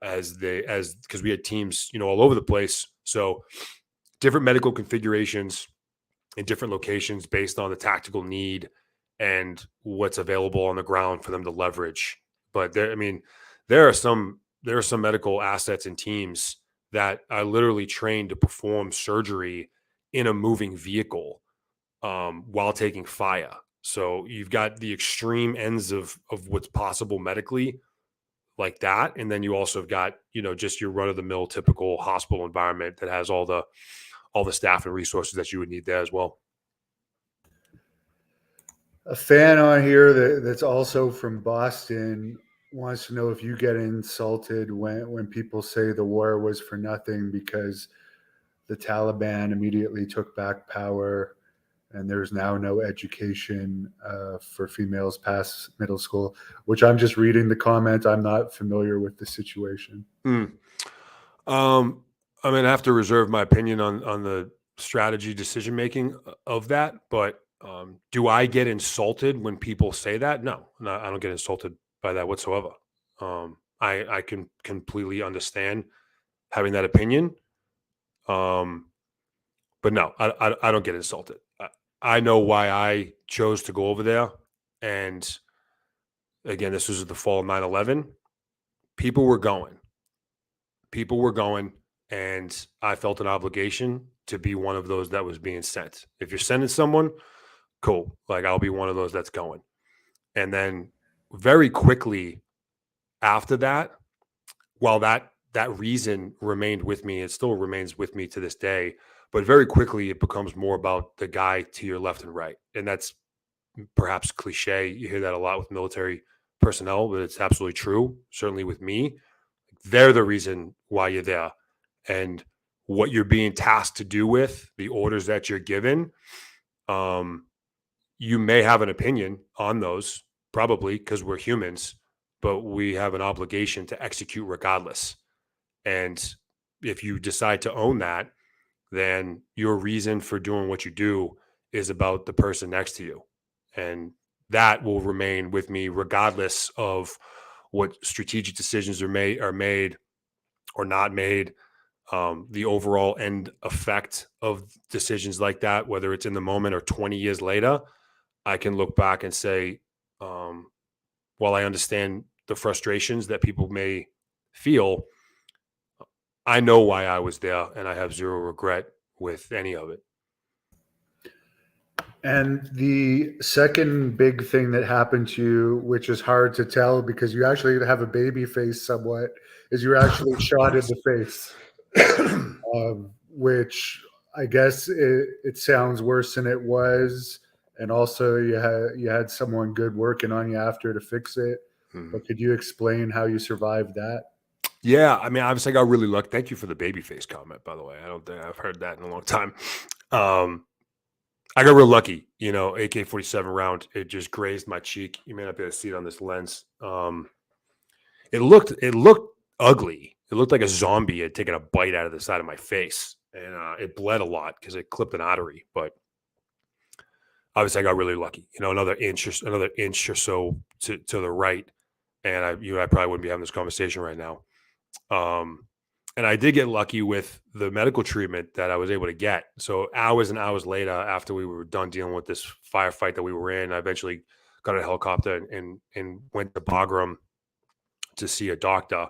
because we had teams, all over the place. So different medical configurations in different locations based on the tactical need and what's available on the ground for them to leverage. But there are some medical assets and teams that are literally trained to perform surgery in a moving vehicle while taking fire. So you've got the extreme ends of what's possible medically like that. And then you also have got, just your run of the mill typical hospital environment that has all the staff and resources that you would need there as well. A fan on here that's also from Boston wants to know if you get insulted when people say the war was for nothing because the Taliban immediately took back power and there's now no education for females past middle school, which I'm just reading the comment. I'm not familiar with the situation. I mean, I have to reserve my opinion on the strategy decision-making of that, but do I get insulted when people say that? No, I don't get insulted by that whatsoever. I can completely understand having that opinion. But no, I don't get insulted. I know why I chose to go over there. And again, this was the fall of 9/11. People were going. And I felt an obligation to be one of those that was being sent. If you're sending someone, cool. Like, I'll be one of those that's going. And then very quickly after that, while that reason remained with me, it still remains with me to this day, but very quickly it becomes more about the guy to your left and right. And that's perhaps cliche. You hear that a lot with military personnel, but it's absolutely true. Certainly with me, they're the reason why you're there. And what you're being tasked to do with, the orders that you're given, you may have an opinion on those, probably because we're humans, but we have an obligation to execute regardless. And if you decide to own that, then your reason for doing what you do is about the person next to you. And that will remain with me regardless of what strategic decisions are made or not made. the overall end effect of decisions like that, whether it's in the moment or 20 years later, I can look back and say, while I understand the frustrations that people may feel, I know why I was there and I have zero regret with any of it. And the second big thing that happened to you, which is hard to tell because you actually have a baby face somewhat, is you were actually shot in the face, which I guess it sounds worse than it was. And also, you had someone good working on you after to fix it. Mhm. But could you explain how you survived that? Yeah, I mean, obviously, I got really lucky. Thank you for the baby face comment, by the way. I don't think I've heard that in a long time. Um, I got real lucky, AK-47 round. It just grazed my cheek. You may not be able to see it on this lens. It looked ugly. It looked like a zombie had taken a bite out of the side of my face, and it bled a lot because it clipped an artery. But obviously, I got really lucky. Another inch or so to the right, and I probably wouldn't be having this conversation right now. Um, and I did get lucky with the medical treatment that I was able to get. So hours and hours later, after we were done dealing with this firefight that we were in, I eventually got a helicopter and went to Bagram to see a doctor.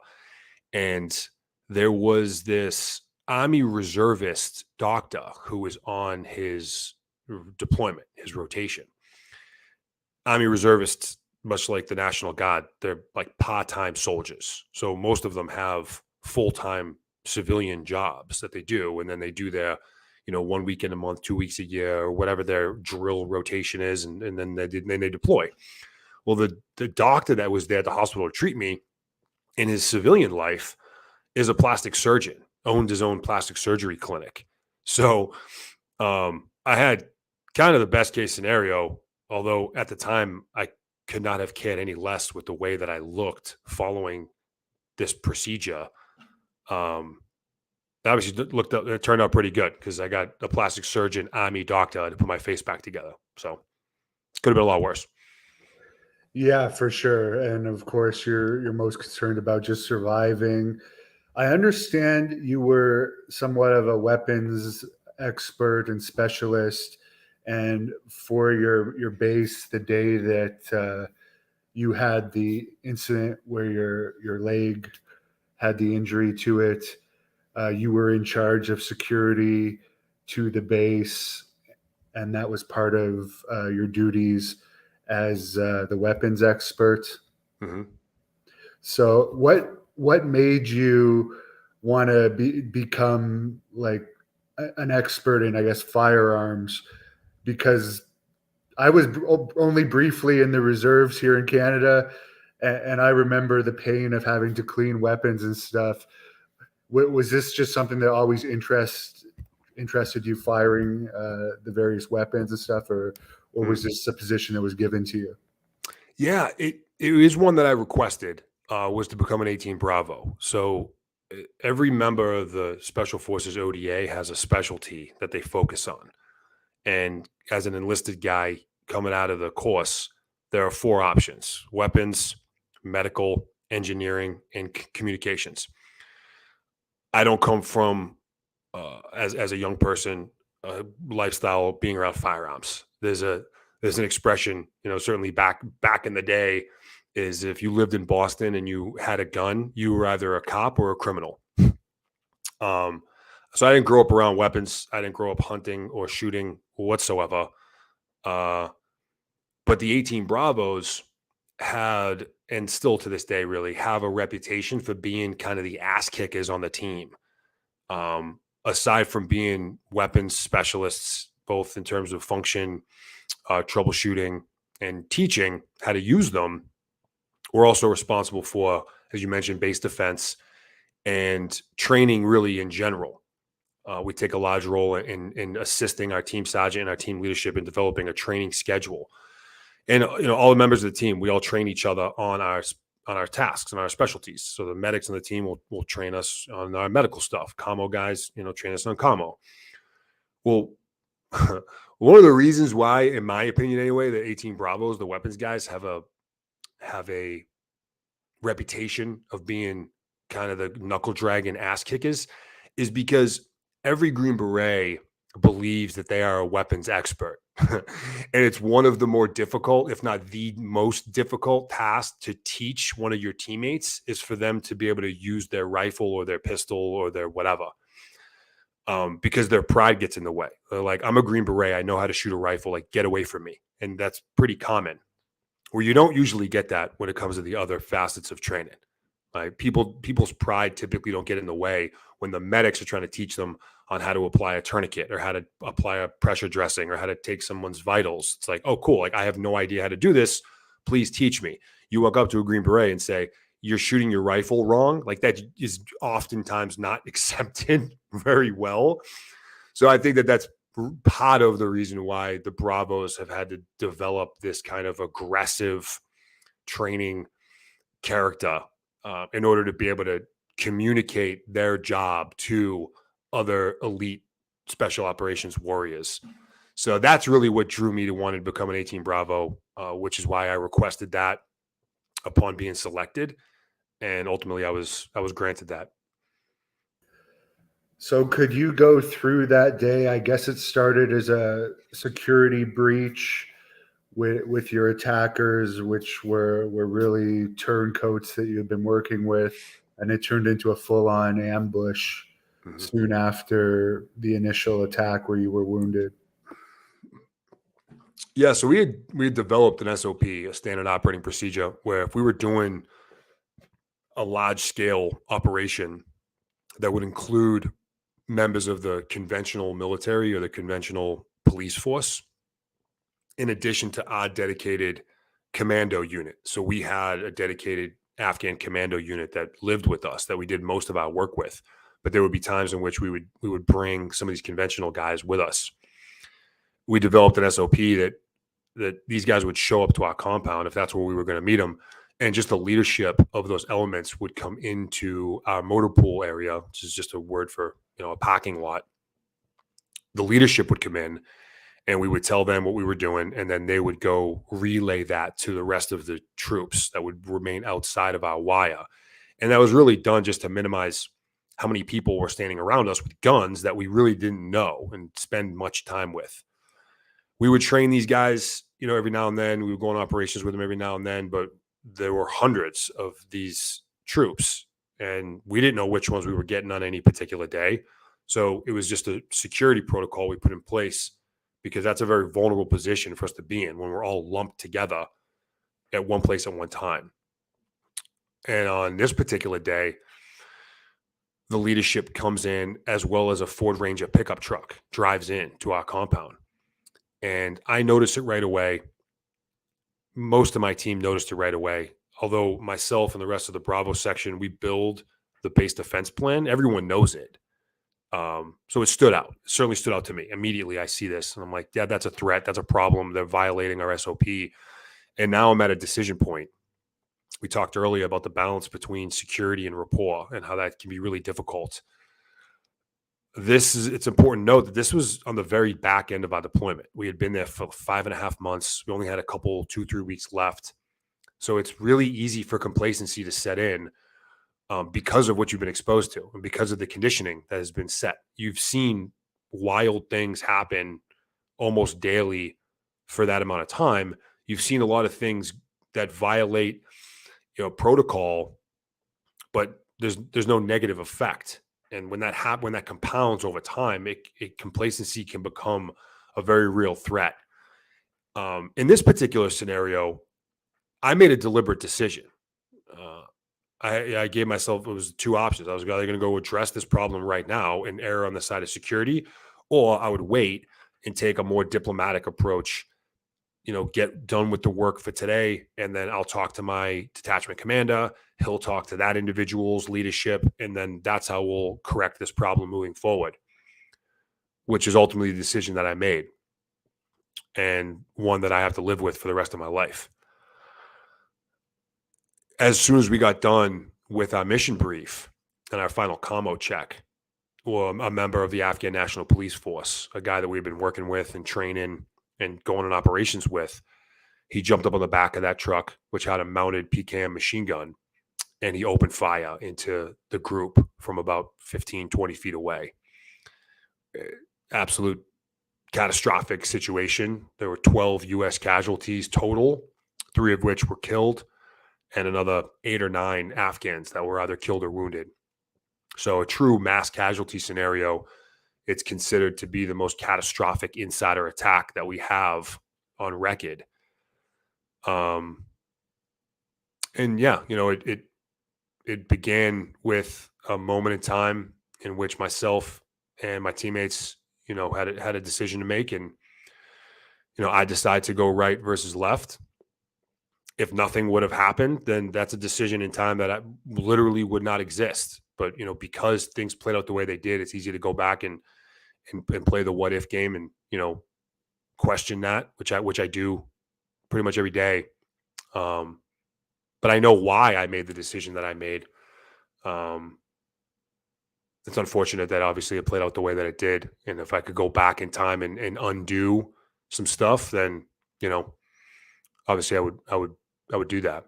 And there was this Army reservist doctor who was on his deployment, his rotation. Army reservists, much like the National Guard, they're like part-time soldiers. So most of them have full-time civilian jobs that they do, and then they do their, 1 weekend a month, 2 weeks a year, or whatever their drill rotation is, and then they deploy. Well, the doctor that was there at the hospital to treat me in his civilian life is a plastic surgeon, owned his own plastic surgery clinic. So I had kind of the best case scenario, although at the time I could not have cared any less with the way that I looked following this procedure. Obviously it turned out pretty good because I got a plastic surgeon, Army doctor to put my face back together. So it could have been a lot worse. Yeah, for sure. And of course, you're most concerned about just surviving. I understand you were somewhat of a weapons expert and specialist, and for your base, the day that you had the incident where your leg had the injury to it, you were in charge of security to the base, and that was part of your duties as the weapons expert. Hmm. So what made you want to become like an expert in, I guess, firearms? Because I was only briefly in the reserves here in Canada, and I remember the pain of having to clean weapons and stuff. Was this just something that always interested you, firing the various weapons and stuff, or was this a position that was given to you? Yeah, it is one that I requested, was to become an 18 Bravo. So every member of the Special Forces ODA has a specialty that they focus on. And as an enlisted guy coming out of the course, there are four options: weapons, medical, engineering, and communications. I don't come from, as a young person, lifestyle being around firearms. There's an expression, certainly back in the day, is if you lived in Boston and you had a gun, you were either a cop or a criminal. Um, so I didn't grow up around weapons. I didn't grow up hunting or shooting whatsoever. Uh, but the 18 Bravos had, and still to this day, really have a reputation for being kind of the ass kickers on the team. Aside from being weapons specialists, both in terms of function, troubleshooting, and teaching how to use them, we're also responsible for, as you mentioned, base defense and training really in general. We take a large role in assisting our team sergeant and our team leadership in developing a training schedule. And all the members of the team, we all train each other on our tasks and our specialties. So the medics on the team will train us on our medical stuff. Commo guys, train us on commo. Well, one of the reasons why, in my opinion anyway, the 18 Bravos, the weapons guys, have a reputation of being kind of the knuckle dragging ass kickers is because every Green Beret believes that they are a weapons expert. And it's one of the more difficult, if not the most difficult task to teach one of your teammates is for them to be able to use their rifle or their pistol or their whatever. Because their pride gets in the way. They're like, I'm a Green Beret. I know how to shoot a rifle. Like, get away from me. And that's pretty common. Where you don't usually get that when it comes to the other facets of training. Like people's pride typically don't get in the way when the medics are trying to teach them on how to apply a tourniquet or how to apply a pressure dressing or how to take someone's vitals. It's like, oh, cool. Like, I have no idea how to do this. Please teach me. You walk up to a Green Beret and say, you're shooting your rifle wrong. Like, that is oftentimes not accepted very well. So I think that that's part of the reason why the Bravos have had to develop this kind of aggressive training character in order to be able to communicate their job to other elite special operations warriors. So that's really what drew me to wanting to become an 18 Bravo, which is why I requested that upon being selected. And ultimately I was granted that. So could you go through that day? I guess it started as a security breach with your attackers, which were really turncoats that you've been working with, and it turned into a full-on ambush soon after the initial attack where you were wounded. Yeah, so we had developed an SOP, a standard operating procedure, where if we were doing a large scale operation that would include members of the conventional military or the conventional police force, in addition to our dedicated commando unit. So we had a dedicated Afghan commando unit that lived with us, that we did most of our work with. But there would be times in which we would bring some of these conventional guys with us. We developed an SOP that these guys would show up to our compound if that's where we were going to meet them. And just the leadership of those elements would come into our motor pool area, which is just a word for, a parking lot. The leadership would come in and we would tell them what we were doing. And then they would go relay that to the rest of the troops that would remain outside of our wire. And that was really done just to minimize how many people were standing around us with guns that we really didn't know and spend much time with. We would train these guys, every now and then. We would go on operations with them every now and then, but there were hundreds of these troops and we didn't know which ones we were getting on any particular day. So it was just a security protocol we put in place, because that's a very vulnerable position for us to be in when we're all lumped together at one place at one time. And on this particular day, the leadership comes in, as well as a Ford Ranger pickup truck drives in to our compound. And I noticed it right away. Most of my team noticed it right away. Although myself and the rest of the Bravo section, we build the base defense plan. Everyone knows it. So it stood out. It certainly stood out to me. Immediately I see this and I'm like, yeah, that's a threat. That's a problem. They're violating our SOP. And now I'm at a decision point. We talked earlier about the balance between security and rapport and how that can be really difficult. It's important to note that this was on the very back end of our deployment. We had been there for 5.5 months. We only had a couple, 2-3 weeks left. So it's really easy for complacency to set in because of what you've been exposed to and because of the conditioning that has been set. You've seen wild things happen almost daily for that amount of time. You've seen a lot of things that violate, protocol, but there's no negative effect. And when that compounds over time, complacency can become a very real threat. In this particular scenario, I made a deliberate decision. I gave myself, it was 2 options. I was either going to go address this problem right now and err on the side of security, or I would wait and take a more diplomatic approach, get done with the work for today. And then I'll talk to my detachment commander. He'll talk to that individual's leadership. And then that's how we'll correct this problem moving forward, which is ultimately the decision that I made and one that I have to live with for the rest of my life. As soon as we got done with our mission brief and our final commo check, or a member of the Afghan National Police Force, a guy that we've been working with and training and going on operations with, he jumped up on the back of that truck, which had a mounted PKM machine gun, and he opened fire into the group from about 15, 20 feet away. Absolute catastrophic situation. There were 12 U.S. casualties total, 3 of which were killed, and another 8 or 9 Afghans that were either killed or wounded. So a true mass casualty scenario. It's considered to be the most catastrophic insider attack that we have on record. And yeah, it began with a moment in time in which myself and my teammates, had a decision to make, and I decided to go right versus left. If nothing would have happened, then that's a decision in time that I literally would not exist. But because things played out the way they did, it's easy to go back and play the what if game and question that, which I do pretty much every day. But I know why I made the decision that I made. It's unfortunate that obviously it played out the way that it did. And if I could go back in time and undo some stuff, then obviously I would do that.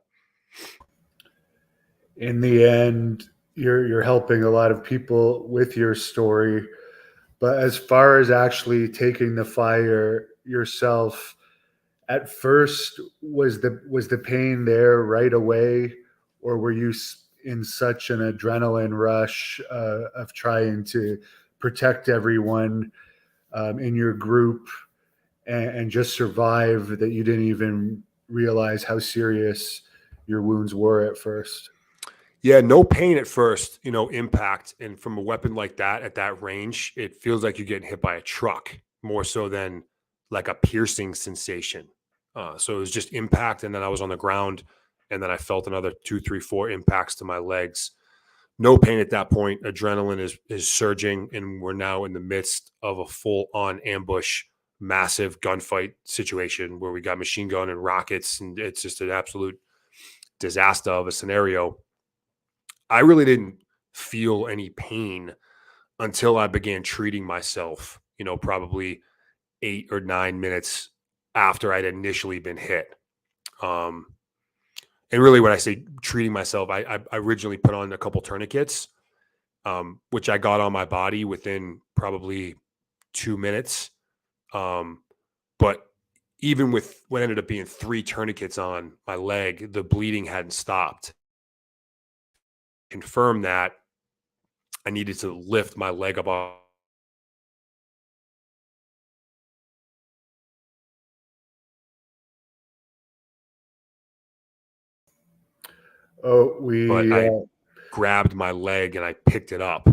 In the end, you're helping a lot of people with your story. But as far as actually taking the fire yourself, at first was the pain there right away, or were you in such an adrenaline rush of trying to protect everyone in your group and just survive that you didn't even realize how serious your wounds were at first? Yeah, no pain at first, impact. And from a weapon like that at that range, it feels like you're getting hit by a truck more so than like a piercing sensation. So it was just impact. And then I was on the ground, and then I felt another 2, 3, 4 impacts to my legs. No pain at that point. Adrenaline is surging, and we're now in the midst of a full on ambush, massive gunfight situation where we got machine gun and rockets, and it's just an absolute disaster of a scenario. I really didn't feel any pain until I began treating myself, probably 8 or 9 minutes after I'd initially been hit. And really, when I say treating myself, I originally put on a couple tourniquets, which I got on my body within probably 2 minutes. But even with what ended up being 3 tourniquets on my leg, the bleeding hadn't stopped. Confirm that I needed to lift my leg up off. But I grabbed my leg and I picked it up,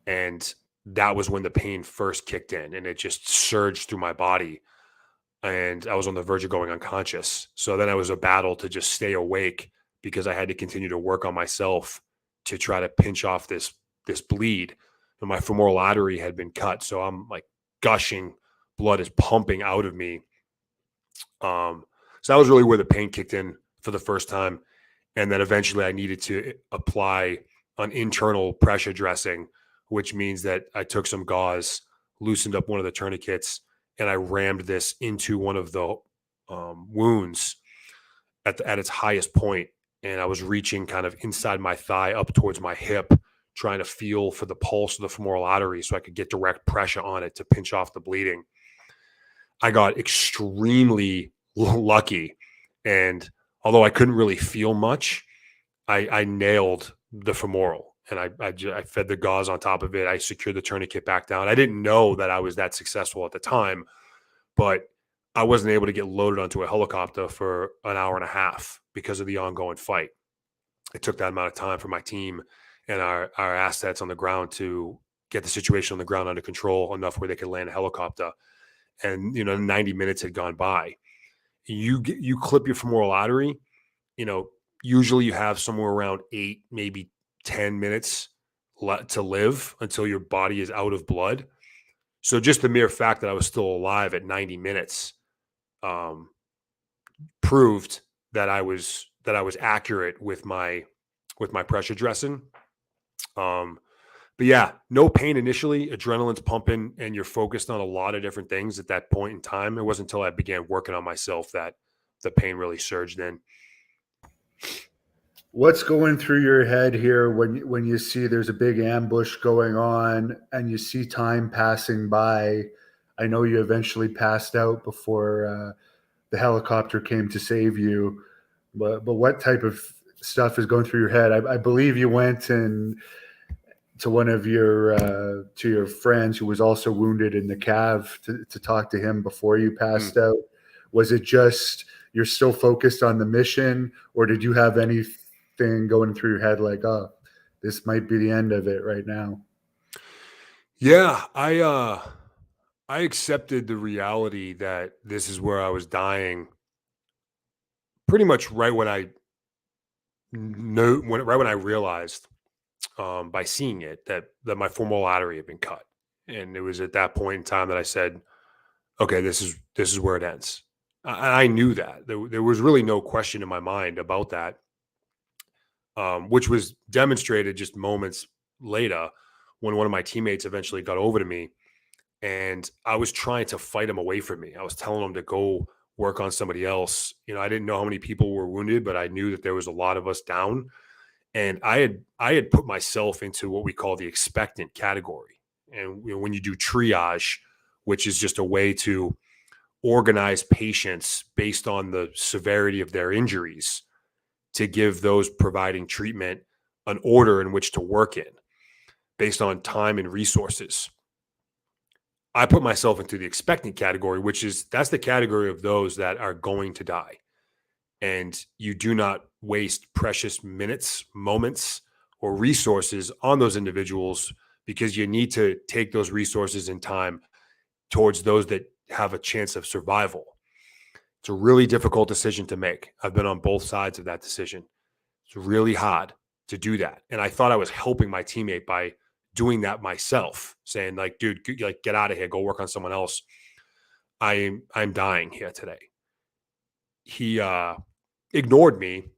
and that was when the pain first kicked in, and it just surged through my body, and I was on the verge of going unconscious. So then it was a battle to just stay awake because I had to continue to work on myself to try to pinch off this bleed. And my femoral artery had been cut, so I'm like gushing, blood is pumping out of me. So that was really where the pain kicked in for the first time. And then eventually I needed to apply an internal pressure dressing, which means that I took some gauze, loosened up one of the tourniquets, and I rammed this into one of the wounds at its highest point. And I was reaching kind of inside my thigh up towards my hip, trying to feel for the pulse of the femoral artery so I could get direct pressure on it to pinch off the bleeding. I got extremely lucky. And although I couldn't really feel much, I nailed the femoral, and I fed the gauze on top of it. I secured the tourniquet back down. I didn't know that I was that successful at the time, but I wasn't able to get loaded onto a helicopter for an hour and a half because of the ongoing fight. It took that amount of time for my team and our assets on the ground to get the situation on the ground under control enough where they could land a helicopter. And 90 minutes had gone by. You clip your femoral artery, usually you have somewhere around 8, maybe 10 minutes to live until your body is out of blood. So just the mere fact that I was still alive at 90 minutes proved that I was accurate with my pressure dressing. But yeah, no pain initially, adrenaline's pumping, and you're focused on a lot of different things at that point in time. It wasn't until I began working on myself that the pain really surged in. What's going through your head here when you see there's a big ambush going on and you see time passing by? I know you eventually passed out before the helicopter came to save you, but what type of stuff is going through your head? I believe you went and to one of your to your friends who was also wounded in the calf to talk to him before you Mm. passed out. Was it just you're still focused on the mission, or did you have anything going through your head like, oh, this might be the end of it right now? Yeah, I accepted the reality that this is where I was dying pretty much right when I know when right when I realized by seeing it that my femoral artery had been cut. And it was at that point in time that I said, okay, this is where it ends. I knew that. There was really no question in my mind about that, which was demonstrated just moments later when one of my teammates eventually got over to me, and I was trying to fight him away from me. I was telling him to go work on somebody else. I didn't know how many people were wounded, but I knew that there was a lot of us down, and I had put myself into what we call the expectant category. And when you do triage, which is just a way to organize patients based on the severity of their injuries, to give those providing treatment an order in which to work in based on time and resources. I put myself into the expectant category, which is that's the category of those that are going to die. And you do not waste precious minutes, moments, or resources on those individuals, because you need to take those resources and time towards those that have a chance of survival. It's a really difficult decision to make. I've been on both sides of that decision. It's really hard to do that. And I thought I was helping my teammate by doing that myself, saying like, dude, like get out of here, go work on someone else. I'm dying here today. He ignored me.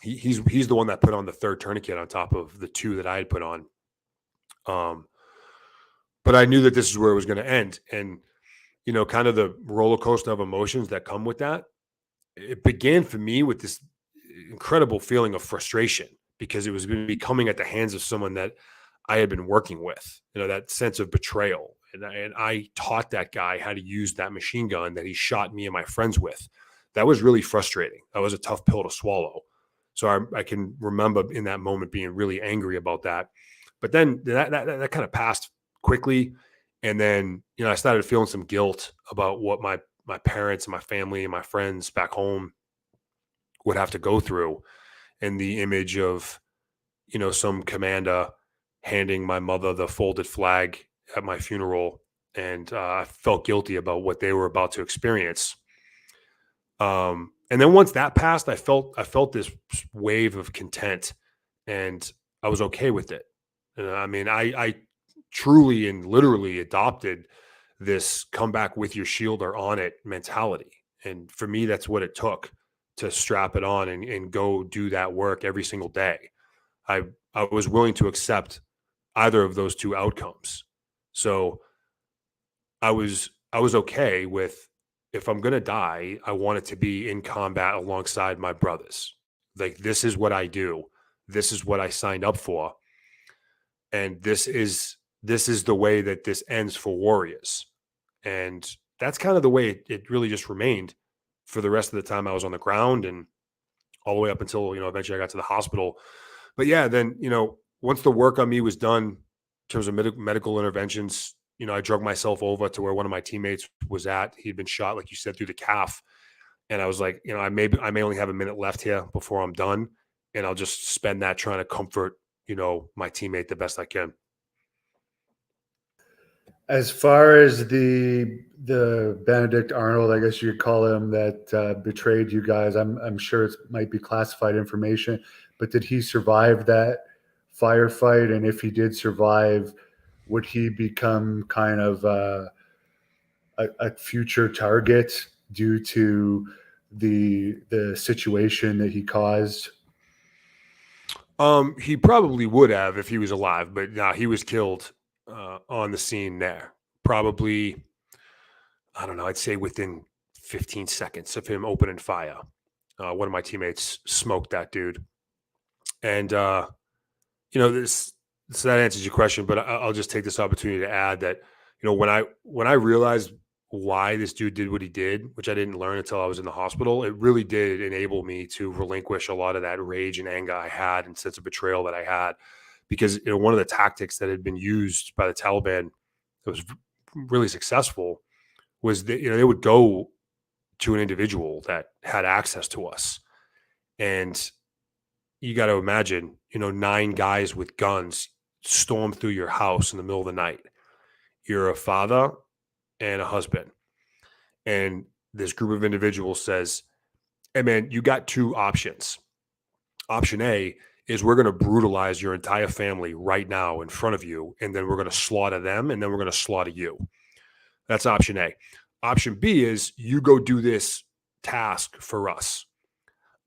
He's the one that put on the third tourniquet on top of the two that I had put on. Um, but I knew that this is where it was going to end. And kind of the roller coaster of emotions that come with that. It began for me with this incredible feeling of frustration because it was going to be coming at the hands of someone that I had been working with. That sense of betrayal. And I taught that guy how to use that machine gun that he shot me and my friends with. That was really frustrating. That was a tough pill to swallow. So I can remember in that moment being really angry about that. But then that kind of passed quickly. And then, I started feeling some guilt about what my parents and my family and my friends back home would have to go through. And the image of, some commander handing my mother the folded flag at my funeral. And I felt guilty about what they were about to experience. And then once that passed, I felt this wave of content, and I was okay with it. I mean, I truly and literally adopted this come back with your shield or on it mentality. And for me, that's what it took to strap it on and go do that work every single day. I I was willing to accept either of those two outcomes. So I was okay with, if I'm gonna die, I want it to be in combat alongside my brothers. Like, this is what I do. This is what I signed up for. And this is the way that this ends for warriors. And that's kind of the way it really just remained for the rest of the time I was on the ground, and all the way up until, eventually I got to the hospital. But yeah, then, once the work on me was done in terms of medical interventions, I drug myself over to where one of my teammates was at. He'd been shot, like you said, through the calf. And I was like, I may only have a minute left here before I'm done. And I'll just spend that trying to comfort, my teammate the best I can. As far as the Benedict Arnold, I guess you could call him, that betrayed you guys, I'm sure it might be classified information, but did he survive that firefight? And if he did survive, would he become kind of a future target due to the situation that he caused? He probably would have if he was alive, but no, he was killed on the scene there. Probably, I don't know, I'd say within 15 seconds of him opening fire. One of my teammates smoked that dude. And, this, so that answers your question, but I'll just take this opportunity to add that, when I realized why this dude did what he did, which I didn't learn until I was in the hospital, it really did enable me to relinquish a lot of that rage and anger I had and sense of betrayal that I had. Because, one of the tactics that had been used by the Taliban that was really successful was that, they would go to an individual that had access to us. And you got to imagine, 9 guys with guns storm through your house in the middle of the night. You're a father and a husband. And this group of individuals says, hey, man, you got 2 options. Option A is we're going to brutalize your entire family right now in front of you, and then we're going to slaughter them, and then we're going to slaughter you. That's option A. Option B is you go do this task for us.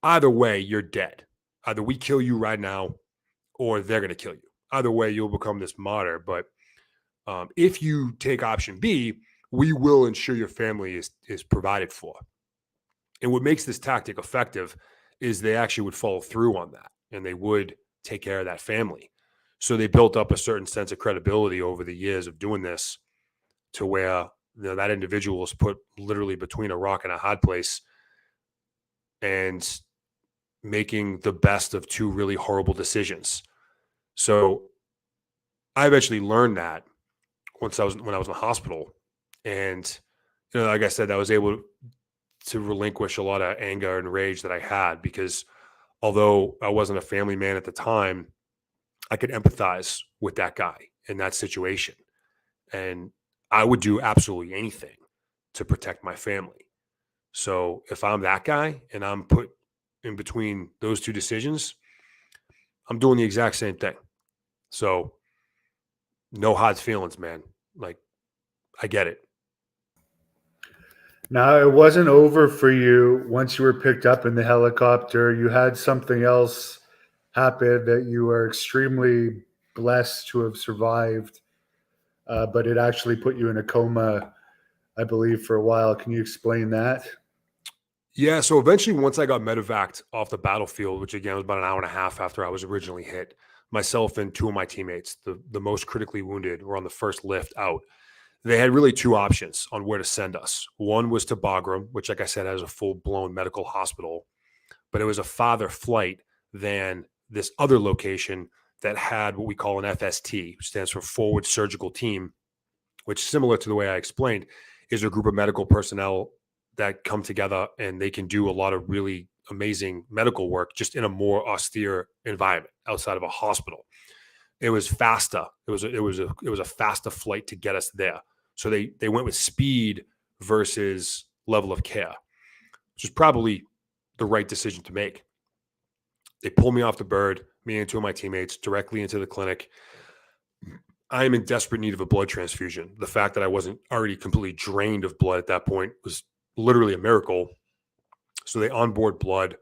Either way, you're dead. Either we kill you right now or they're going to kill you. Either way, you'll become this martyr. But if you take option B, we will ensure your family is provided for. And what makes this tactic effective is they actually would follow through on that, and they would take care of that family. So they built up a certain sense of credibility over the years of doing this, to where that individual is put literally between a rock and a hard place and making the best of 2 really horrible decisions. So I eventually learned that when I was in the hospital. And, like I said, I was able to relinquish a lot of anger and rage that I had, because although I wasn't a family man at the time, I could empathize with that guy in that situation. And I would do absolutely anything to protect my family. So if I'm that guy and I'm put in between those 2 decisions, I'm doing the exact same thing. So no hard feelings, man. Like, I get it. Now, it wasn't over for you once you were picked up in the helicopter. You had something else happen that you are extremely blessed to have survived, but it actually put you in a coma, I believe, for a while. Can you explain that? Yeah. So eventually, once I got medevaced off the battlefield, which again was about an hour and a half after I was originally hit, myself and 2 of my teammates, the most critically wounded, were on the first lift out. They had really 2 options on where to send us. One was to Bagram, which, like I said, has a full-blown medical hospital, but it was a farther flight than this other location that had what we call an FST, which stands for Forward Surgical Team, which, similar to the way I explained, is a group of medical personnel that come together and they can do a lot of really amazing medical work just in a more austere environment outside of a hospital. It was faster. It was a faster flight to get us there. So they went with speed versus level of care, which is probably the right decision to make. They pulled me off the bird, me and 2 of my teammates, directly into the clinic. I am in desperate need of a blood transfusion. The fact that I wasn't already completely drained of blood at that point was literally a miracle. So they onboard blood.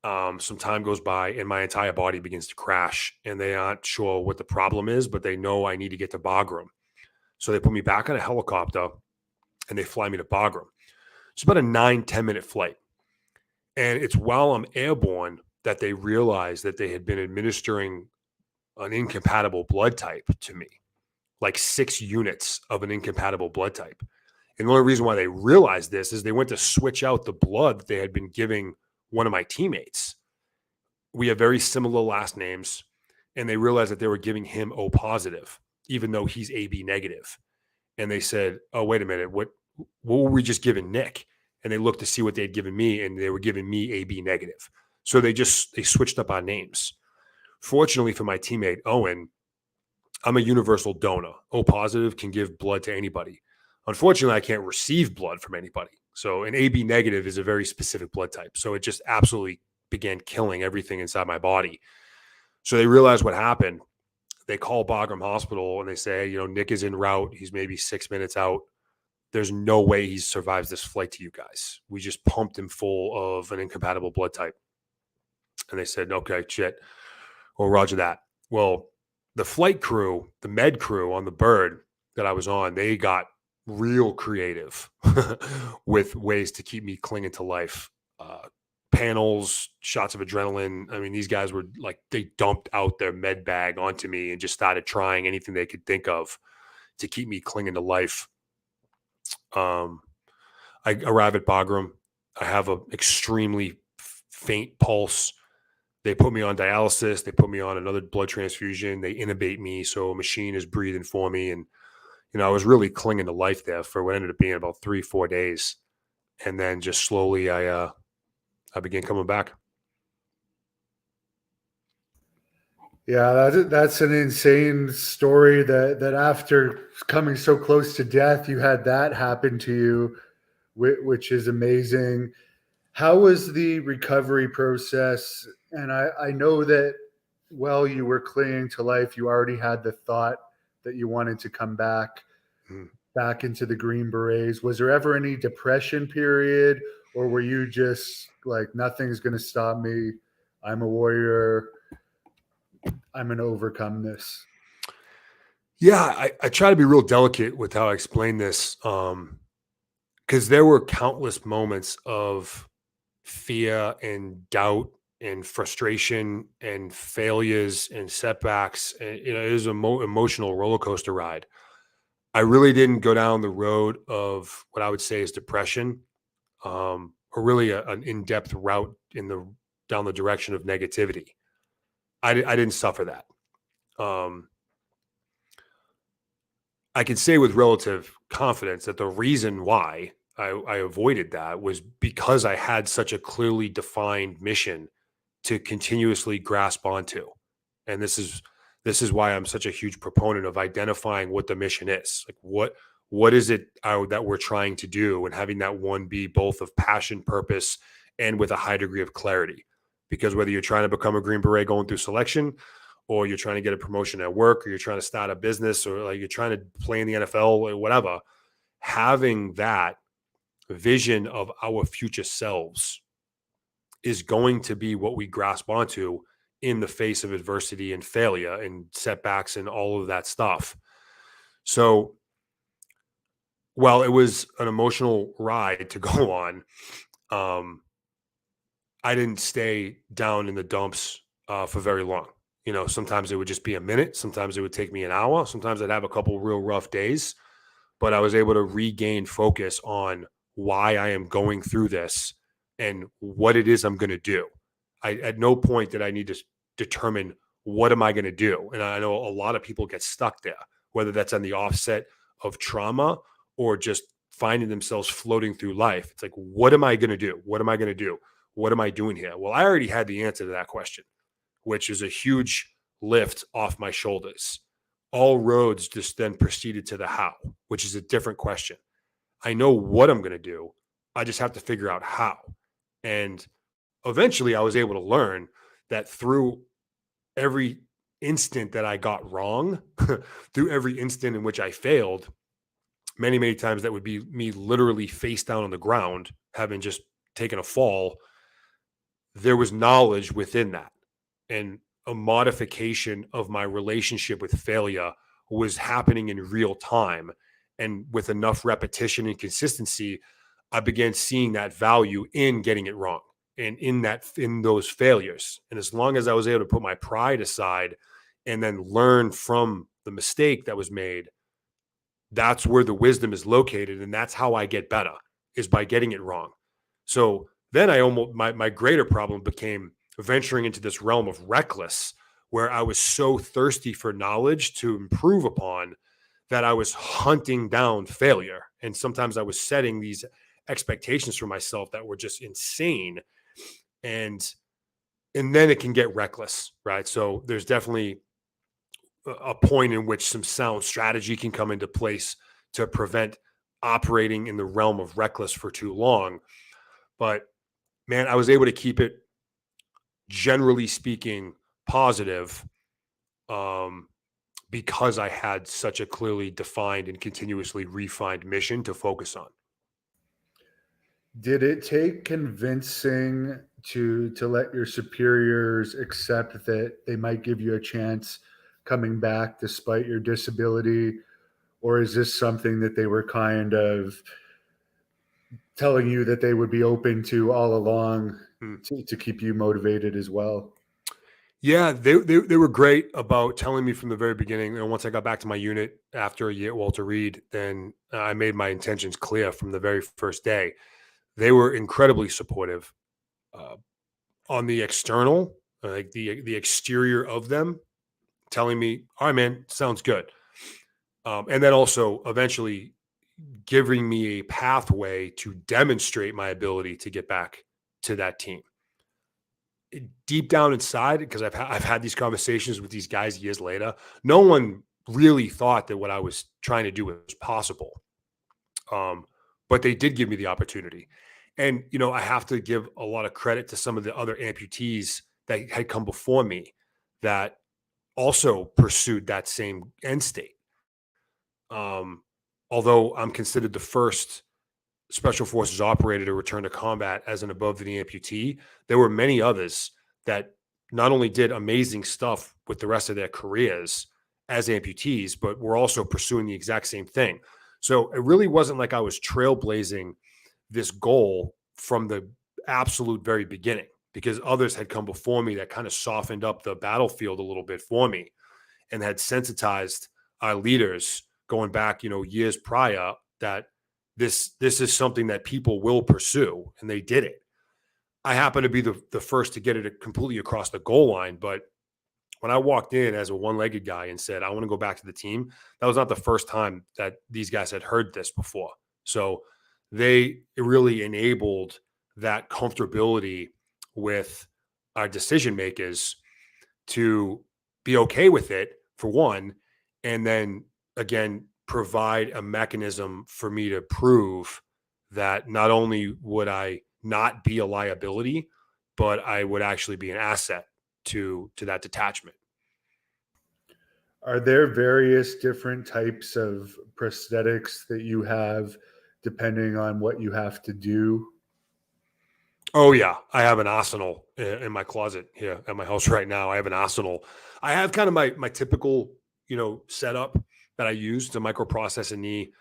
Some time goes by and my entire body begins to crash, and they aren't sure what the problem is, but they know I need to get to Bagram. So they put me back on a helicopter and they fly me to Bagram. It's about a 9-10 minute flight. And it's while I'm airborne that they realized that they had been administering an incompatible blood type to me, like 6 units of an incompatible blood type. And the only reason why they realized this is they went to switch out the blood that they had been giving one of my teammates. We have very similar last names, and they realized that they were giving him O positive, even though he's AB negative. And they said, oh, wait a minute, what were we just giving Nick? And they looked to see what they had given me, and they were giving me AB negative. So they switched up our names. Fortunately for my teammate, Owen, I'm a universal donor. O positive can give blood to anybody. Unfortunately, I can't receive blood from anybody. So an AB negative is a very specific blood type. So it just absolutely began killing everything inside my body. So they realized what happened. They call Bagram Hospital and they say, Nick is en route. He's maybe 6 minutes out. There's no way he survives this flight to you guys. We just pumped him full of an incompatible blood type. And they said, okay, shit. Well, roger that. Well, the flight crew, the med crew on the bird that I was on, they got real creative with ways to keep me clinging to life panels, shots of adrenaline. I mean, these guys were like, they dumped out their med bag onto me and just started trying anything they could think of to keep me clinging to life. Um, I arrive at Bagram. I have an extremely faint pulse. They put me on dialysis. They put me on another blood transfusion. They intubate me, so a machine is breathing for me. And I was really clinging to life there for what ended up being about 3-4 days. And then just slowly, I began coming back. Yeah, that's an insane story that after coming so close to death, you had that happen to you, which is amazing. How was the recovery process? And I know that while you were clinging to life, you already had the thought that you wanted to come Mm. back into the Green Berets. Was there ever any depression period, or were you just like, nothing's going to stop me? I'm a warrior. I'm going to overcome this. Yeah, I try to be real delicate with how I explain this, because there were countless moments of fear and doubt and frustration and failures and setbacks. And, it was an emotional roller coaster ride. I really didn't go down the road of what I would say is depression, or really an in-depth route down the direction of negativity. I didn't suffer that. Um, I can say with relative confidence that the reason why I avoided that was because I had such a clearly defined mission to continuously grasp onto. And this is why I'm such a huge proponent of identifying what the mission is. Like what is it that we're trying to do, and having that one be both of passion, purpose, and with a high degree of clarity. Because whether you're trying to become a Green Beret going through selection, or you're trying to get a promotion at work, or you're trying to start a business, or like you're trying to play in the NFL or whatever, having that vision of our future selves is going to be what we grasp onto in the face of adversity and failure and setbacks and all of that stuff. So while it was an emotional ride to go on, um, I didn't stay down in the dumps for very long. Sometimes it would just be a minute. Sometimes it would take me an hour. Sometimes I'd have a couple real rough days, but I was able to regain focus on why I am going through this and what it is I'm going to do. At no point did I need to determine what am I going to do. And I know a lot of people get stuck there, whether that's on the offset of trauma or just finding themselves floating through life. It's like, what am I going to do? What am I going to do? What am I doing here? Well, I already had the answer to that question, which is a huge lift off my shoulders. All roads just then proceeded to the how, which is a different question. I know what I'm going to do. I just have to figure out how. And eventually I was able to learn that through every instant that I got wrong, through every instant in which I failed, many, many times that would be me literally face down on the ground, having just taken a fall. There was knowledge within that, and a modification of my relationship with failure was happening in real time. And with enough repetition and consistency, I began seeing that value in getting it wrong and in those failures. And as long as I was able to put my pride aside and then learn from the mistake that was made, that's where the wisdom is located. And that's how I get better, is by getting it wrong. So then my greater problem became venturing into this realm of reckless, where I was so thirsty for knowledge to improve upon that I was hunting down failure. And sometimes I was setting these expectations for myself that were just insane. And then it can get reckless, right? So there's definitely a point in which some sound strategy can come into place to prevent operating in the realm of reckless for too long. But man, I was able to keep it, generally speaking, positive, because I had such a clearly defined and continuously refined mission to focus on. Did it take convincing to let your superiors accept that they might give you a chance coming back despite your disability, or is this something that they were kind of telling you that they would be open to all along Hmm. to keep you motivated as well. Yeah, they were great about telling me from the very beginning. And once I got back to my unit after a year at Walter Reed, then I made my intentions clear from the very first day. They were incredibly supportive uh, on the external, like the exterior of them, telling me, "All right, man, sounds good," and then also eventually giving me a pathway to demonstrate my ability to get back to that team. Deep down inside, because I've had these conversations with these guys years later, no one really thought that what I was trying to do was possible. But they did give me the opportunity. And, I have to give a lot of credit to some of the other amputees that had come before me that also pursued that same end state. Um, Although I'm considered the first special forces operator to return to combat as an above the knee amputee, there were many others that not only did amazing stuff with the rest of their careers as amputees, but were also pursuing the exact same thing. So it really wasn't like I was trailblazing this goal from the absolute very beginning, because others had come before me that kind of softened up the battlefield a little bit for me and had sensitized our leaders going back, years prior, that this is something that people will pursue, and they did it. I happen to be the first to get it completely across the goal line, but when I walked in as a one-legged guy and said I want to go back to the team, that was not the first time that these guys had heard this before. So they really enabled that comfortability with our decision makers to be okay with it, for one, and then again provide a mechanism for me to prove that not only would I not be a liability, but I would actually be an asset to that detachment. Are there various different types of prosthetics that you have depending on what you have to do? Oh yeah, I have an arsenal in my closet here at my house right now. I have an arsenal. I have kind of my typical, setup that I use to microprocess a knee.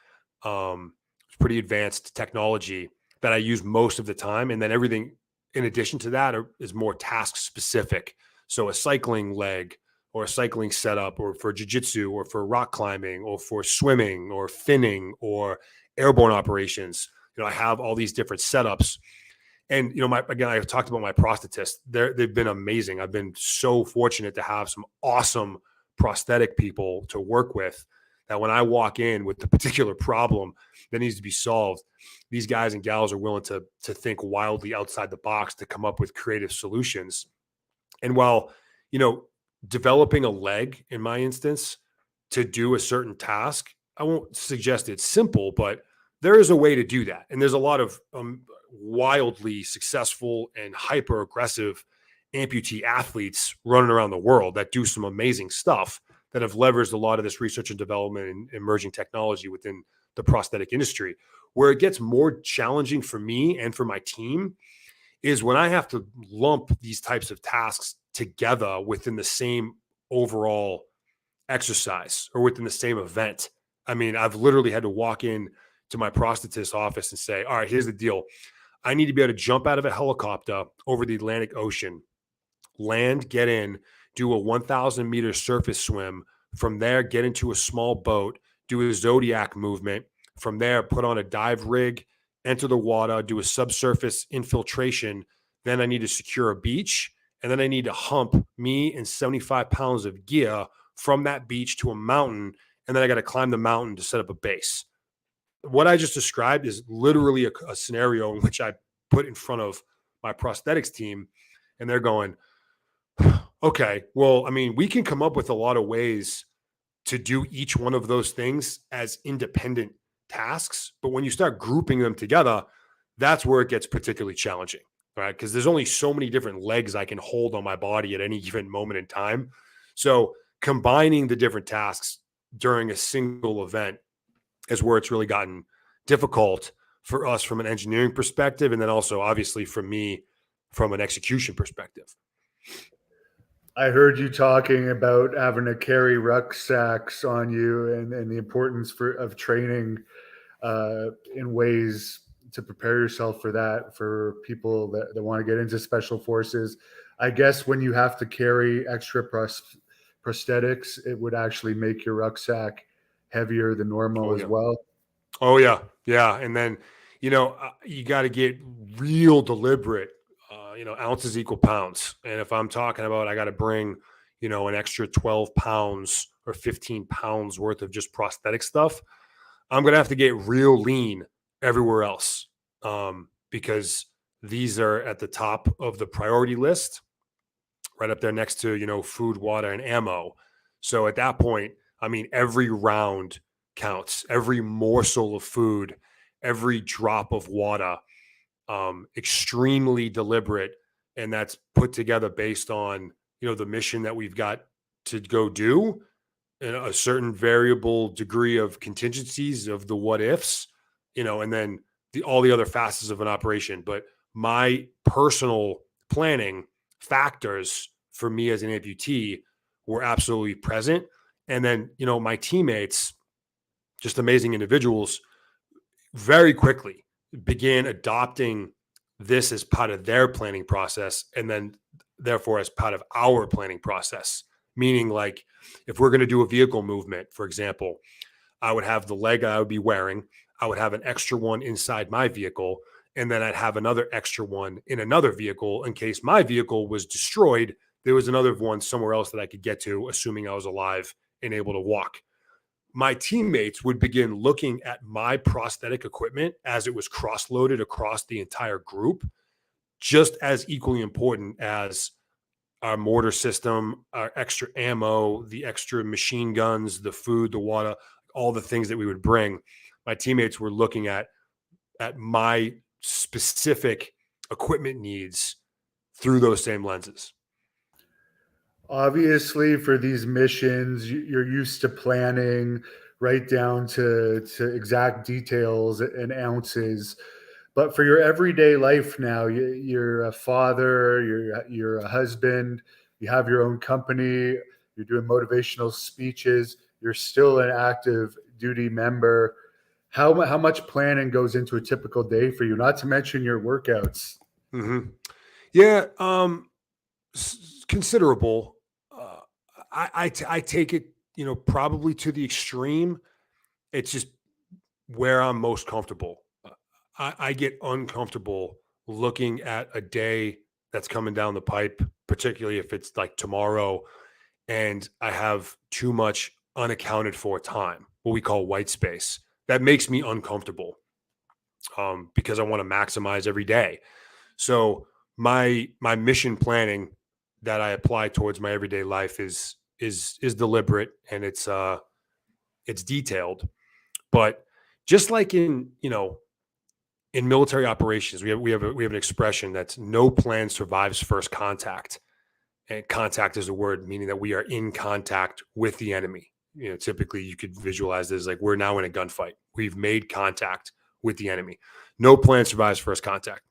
It's pretty advanced technology that I use most of the time, and then everything in addition to that is more task specific. So a cycling leg, or a cycling setup, or for jujitsu, or for rock climbing, or for swimming, or finning, or airborne operations. I have all these different setups. And again, I talked about my prosthetists. They've been amazing. I've been so fortunate to have some awesome prosthetic people to work with, that when I walk in with the particular problem that needs to be solved, these guys and gals are willing to think wildly outside the box to come up with creative solutions. And while, you know, developing a leg in my instance to do a certain task, I won't suggest it's simple, but there is a way to do that. And there's a lot of wildly successful and hyper aggressive amputee athletes running around the world that do some amazing stuff, that have leveraged a lot of this research and development and emerging technology within the prosthetic industry. Where it gets more challenging for me and for my team is when I have to lump these types of tasks together within the same overall exercise or within the same event. I mean, I've literally had to walk in to my prosthetist office and say, all right, here's the deal. I need to be able to jump out of a helicopter over the Atlantic Ocean, land, get in, do a 1,000 meter surface swim. From there, get into a small boat, do a Zodiac movement. From there, put on a dive rig, enter the water, do a subsurface infiltration. Then I need to secure a beach. And then I need to hump me and 75 pounds of gear from that beach to a mountain. And then I got to climb the mountain to set up a base. What I just described is literally a scenario in which I put in front of my prosthetics team, and they're going, okay, well, I mean, we can come up with a lot of ways to do each one of those things as independent tasks. But when you start grouping them together, that's where it gets particularly challenging, right? Because there's only so many different legs I can hold on my body at any given moment in time. So combining the different tasks during a single event is where it's really gotten difficult for us from an engineering perspective. And then also, obviously, for me, from an execution perspective. I heard you talking about having to carry rucksacks on you and the importance of training in ways to prepare yourself for that, for people that want to get into special forces. I guess when you have to carry extra prosthetics, it would actually make your rucksack heavier than normal Oh as yeah. well. Oh yeah, yeah, and then you got to get real deliberate. Ounces equal pounds, and if I'm talking about, I got to bring an extra 12 pounds or 15 pounds worth of just prosthetic stuff. I'm gonna have to get real lean everywhere else, because these are at the top of the priority list, right up there next to food, water, and ammo. So at that point, I mean, every round counts, every morsel of food, every drop of water, extremely deliberate, and that's put together based on the mission that we've got to go do, and a certain variable degree of contingencies of the what ifs, and then all the other facets of an operation. But my personal planning factors for me as an amputee were absolutely present. And then, my teammates, just amazing individuals, very quickly began adopting this as part of their planning process, and then therefore as part of our planning process. Meaning, like, if we're going to do a vehicle movement, for example, I would have the leg I would be wearing, I would have an extra one inside my vehicle, and then I'd have another extra one in another vehicle in case my vehicle was destroyed. There was another one somewhere else that I could get to, assuming I was alive and able to walk. My teammates would begin looking at my prosthetic equipment as it was cross-loaded across the entire group, just as equally important as our mortar system, our extra ammo, the extra machine guns, the food, the water, all the things that we would bring. My teammates were looking at my specific equipment needs through those same lenses. Obviously, for these missions, you're used to planning right down to exact details and ounces. But for your everyday life now, you're a father, you're a husband, you have your own company, you're doing motivational speeches, you're still an active duty member. How much planning goes into a typical day for you? Not to mention your workouts. Mm-hmm. Yeah, considerable. I take it, probably to the extreme. It's just where I'm most comfortable. I get uncomfortable looking at a day that's coming down the pipe, particularly if it's like tomorrow, and I have too much unaccounted for time, what we call white space. That makes me uncomfortable, because I want to maximize every day. So my mission planning that I apply towards my everyday life is deliberate, and it's detailed. But just like in military operations, we have an expression that's no plan survives first contact. And contact is a word meaning that we are in contact with the enemy. Typically you could visualize this like we're now in a gunfight. We've made contact with the enemy. No plan survives first contact.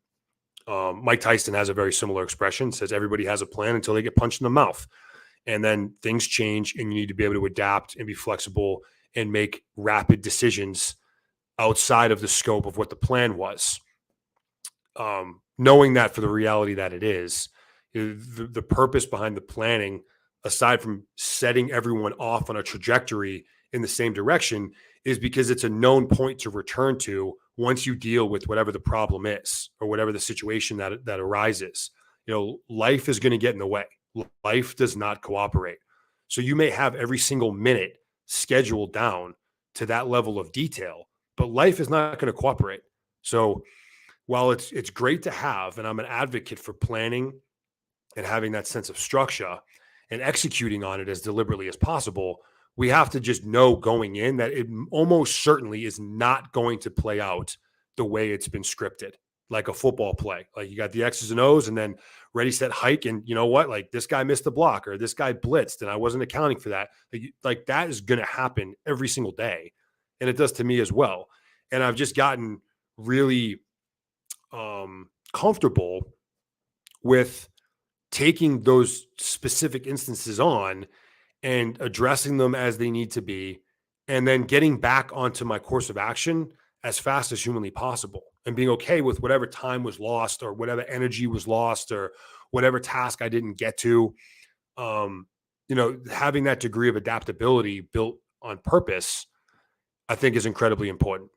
Mike Tyson has a very similar expression. Says everybody has a plan until they get punched in the mouth, and then things change, and you need to be able to adapt and be flexible and make rapid decisions outside of the scope of what the plan was. Knowing that for the reality that it is, the purpose behind the planning, aside from setting everyone off on a trajectory in the same direction, is because it's a known point to return to once you deal with whatever the problem is or whatever the situation that arises. Life is going to get in the way. Life does not cooperate. So you may have every single minute scheduled down to that level of detail, but life is not going to cooperate. So while it's great to have, and I'm an advocate for planning and having that sense of structure and executing on it as deliberately as possible, we have to just know going in that it almost certainly is not going to play out the way it's been scripted, like a football play. Like you got the X's and O's and then ready, set, hike. And you know what? Like this guy missed the block or this guy blitzed and I wasn't accounting for that. Like that is going to happen every single day. And it does to me as well. And I've just gotten really comfortable with taking those specific instances on and addressing them as they need to be, and then getting back onto my course of action as fast as humanly possible. and being okay with whatever time was lost or whatever energy was lost or whatever task I didn't get to. Having that degree of adaptability built on purpose, I think, is incredibly important.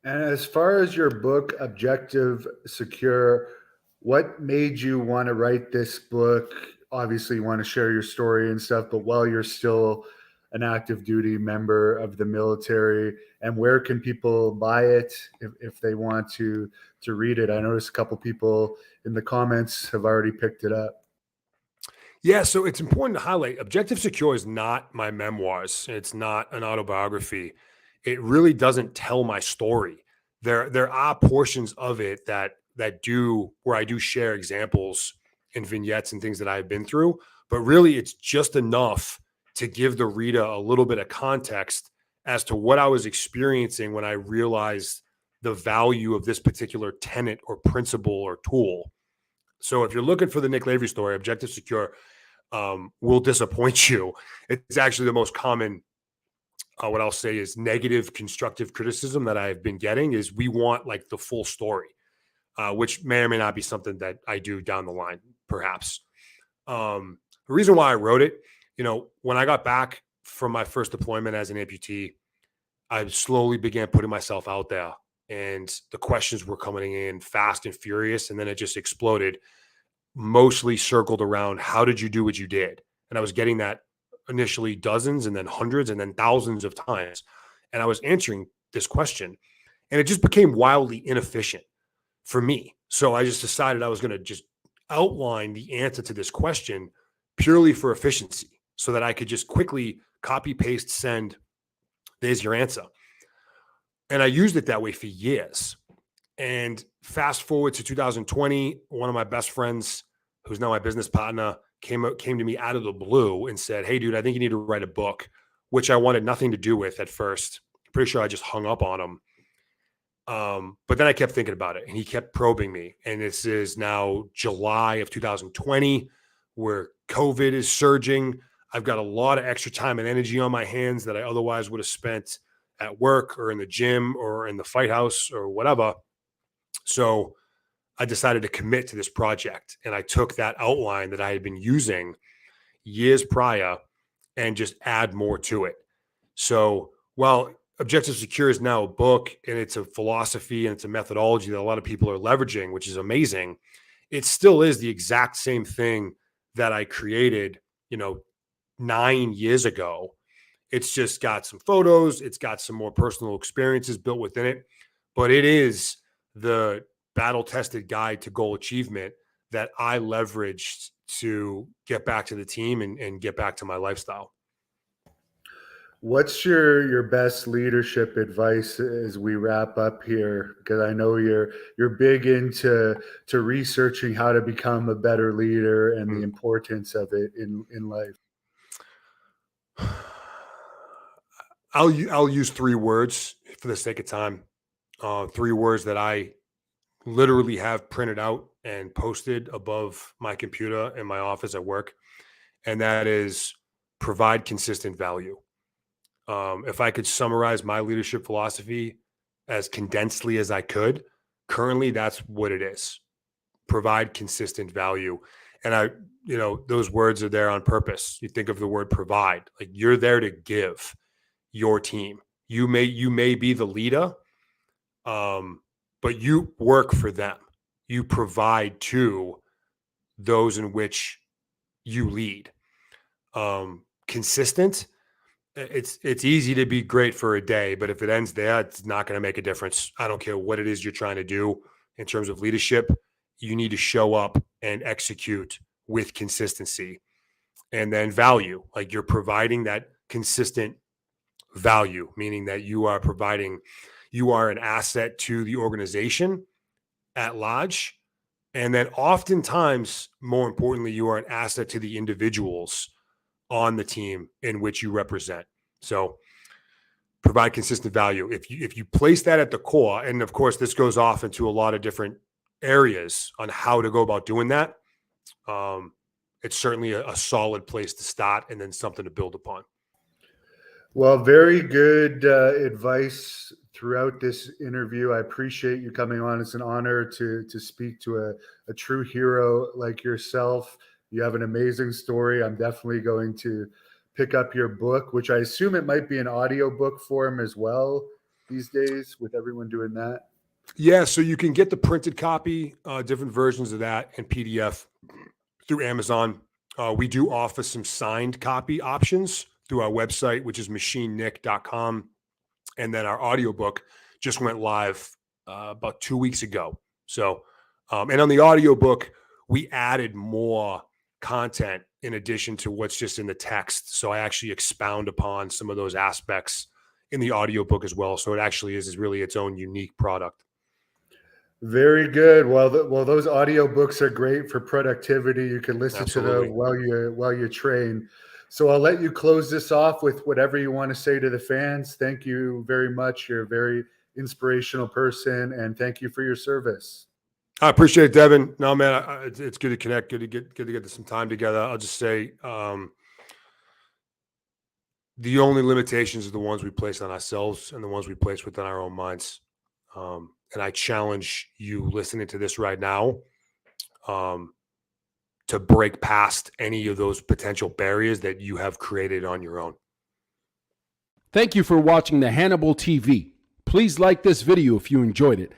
And as far as your book, Objective Secure, what made you want to write this book? Obviously, you want to share your story and stuff, but while you're still an active duty member of the military, and where can people buy it if they want to read it? I noticed a couple people in the comments have already picked it up. Yeah, so it's important to highlight Objective Secure is not my memoirs. It's not an autobiography. It really doesn't tell my story. There are portions of it that do where I do share examples and vignettes and things that I've been through, but really it's just enough to give the reader a little bit of context as to what I was experiencing when I realized the value of this particular tenet or principle or tool. So if you're looking for the Nick Lavery story, Objective Secure will disappoint you. It's actually the most common, what I'll say is negative constructive criticism that I've been getting is we want like the full story, which may or may not be something that I do down the line, perhaps. The reason why I wrote it, when I got back from my first deployment as an amputee, I slowly began putting myself out there and the questions were coming in fast and furious. And then it just exploded, mostly circled around how did you do what you did? And I was getting that initially dozens and then hundreds and then thousands of times. And I was answering this question and it just became wildly inefficient for me. So I just decided I was going to just outline the answer to this question purely for efficiency so that I could just quickly copy, paste, send. There's your answer. And I used it that way for years. And fast forward to 2020, one of my best friends, who's now my business partner, came to me out of the blue and said, "Hey, dude, I think you need to write a book," which I wanted nothing to do with at first. Pretty sure I just hung up on him. But then I kept thinking about it and he kept probing me. And this is now July of 2020, where COVID is surging. I've got a lot of extra time and energy on my hands that I otherwise would have spent at work or in the gym or in the fight house or whatever. So I decided to commit to this project. And I took that outline that I had been using years prior and just add more to it. So while Objective Secure is now a book and it's a philosophy and it's a methodology that a lot of people are leveraging, which is amazing, it still is the exact same thing that I created, 9 years ago. It's just got some photos, it's got some more personal experiences built within it, but it is the battle-tested guide to goal achievement that I leveraged to get back to the team and get back to my lifestyle. What's your best leadership advice as we wrap up here? Because I know you're big into researching how to become a better leader and the importance of it in life. I'll use 3 words for the sake of time. 3 words that I literally have printed out and posted above my computer in my office at work, and that is provide consistent value. If I could summarize my leadership philosophy as condensedly as I could, currently that's what it is. Provide consistent value. And those words are there on purpose. You think of the word provide, like you're there to give your team. You may be the leader, but you work for them. You provide to those in which you lead. Consistent. It's easy to be great for a day, but if it ends there, it's not going to make a difference. I don't care what it is you're trying to do in terms of leadership. You need to show up and execute with consistency. And then value, like you're providing that consistent value, meaning that you are an asset to the organization at large. And then oftentimes, more importantly, you are an asset to the individuals on the team in which you represent. So provide consistent value. If you place that at the core, and of course, this goes off into a lot of different areas on how to go about doing that. It's certainly a solid place to start and then something to build upon. Well, very good advice throughout this interview. I appreciate you coming on. It's an honor to speak to a true hero like yourself. You have an amazing story. I'm definitely going to pick up your book, which I assume it might be an audiobook form as well these days with everyone doing that. Yeah, so you can get the printed copy, different versions of that, and PDF through Amazon. We do offer some signed copy options through our website, which is machinenick.com. And then our audiobook just went live about 2 weeks ago. So, and on the audiobook, we added more content in addition to what's just in the text. So I actually expound upon some of those aspects in the audiobook as well. So it actually is really its own unique product. Very good. Well, those audiobooks are great for productivity. You can listen Absolutely. to them while you train. So I'll let you close this off with whatever you want to say to the fans. Thank you very much. You're a very inspirational person, and thank you for your service. I appreciate it, Devin. No, man, it's good to connect. Good to get some time together. I'll just say the only limitations are the ones we place on ourselves and the ones we place within our own minds. And I challenge you listening to this right now to break past any of those potential barriers that you have created on your own. Thank you for watching the Hannibal TV. Please like this video if you enjoyed it.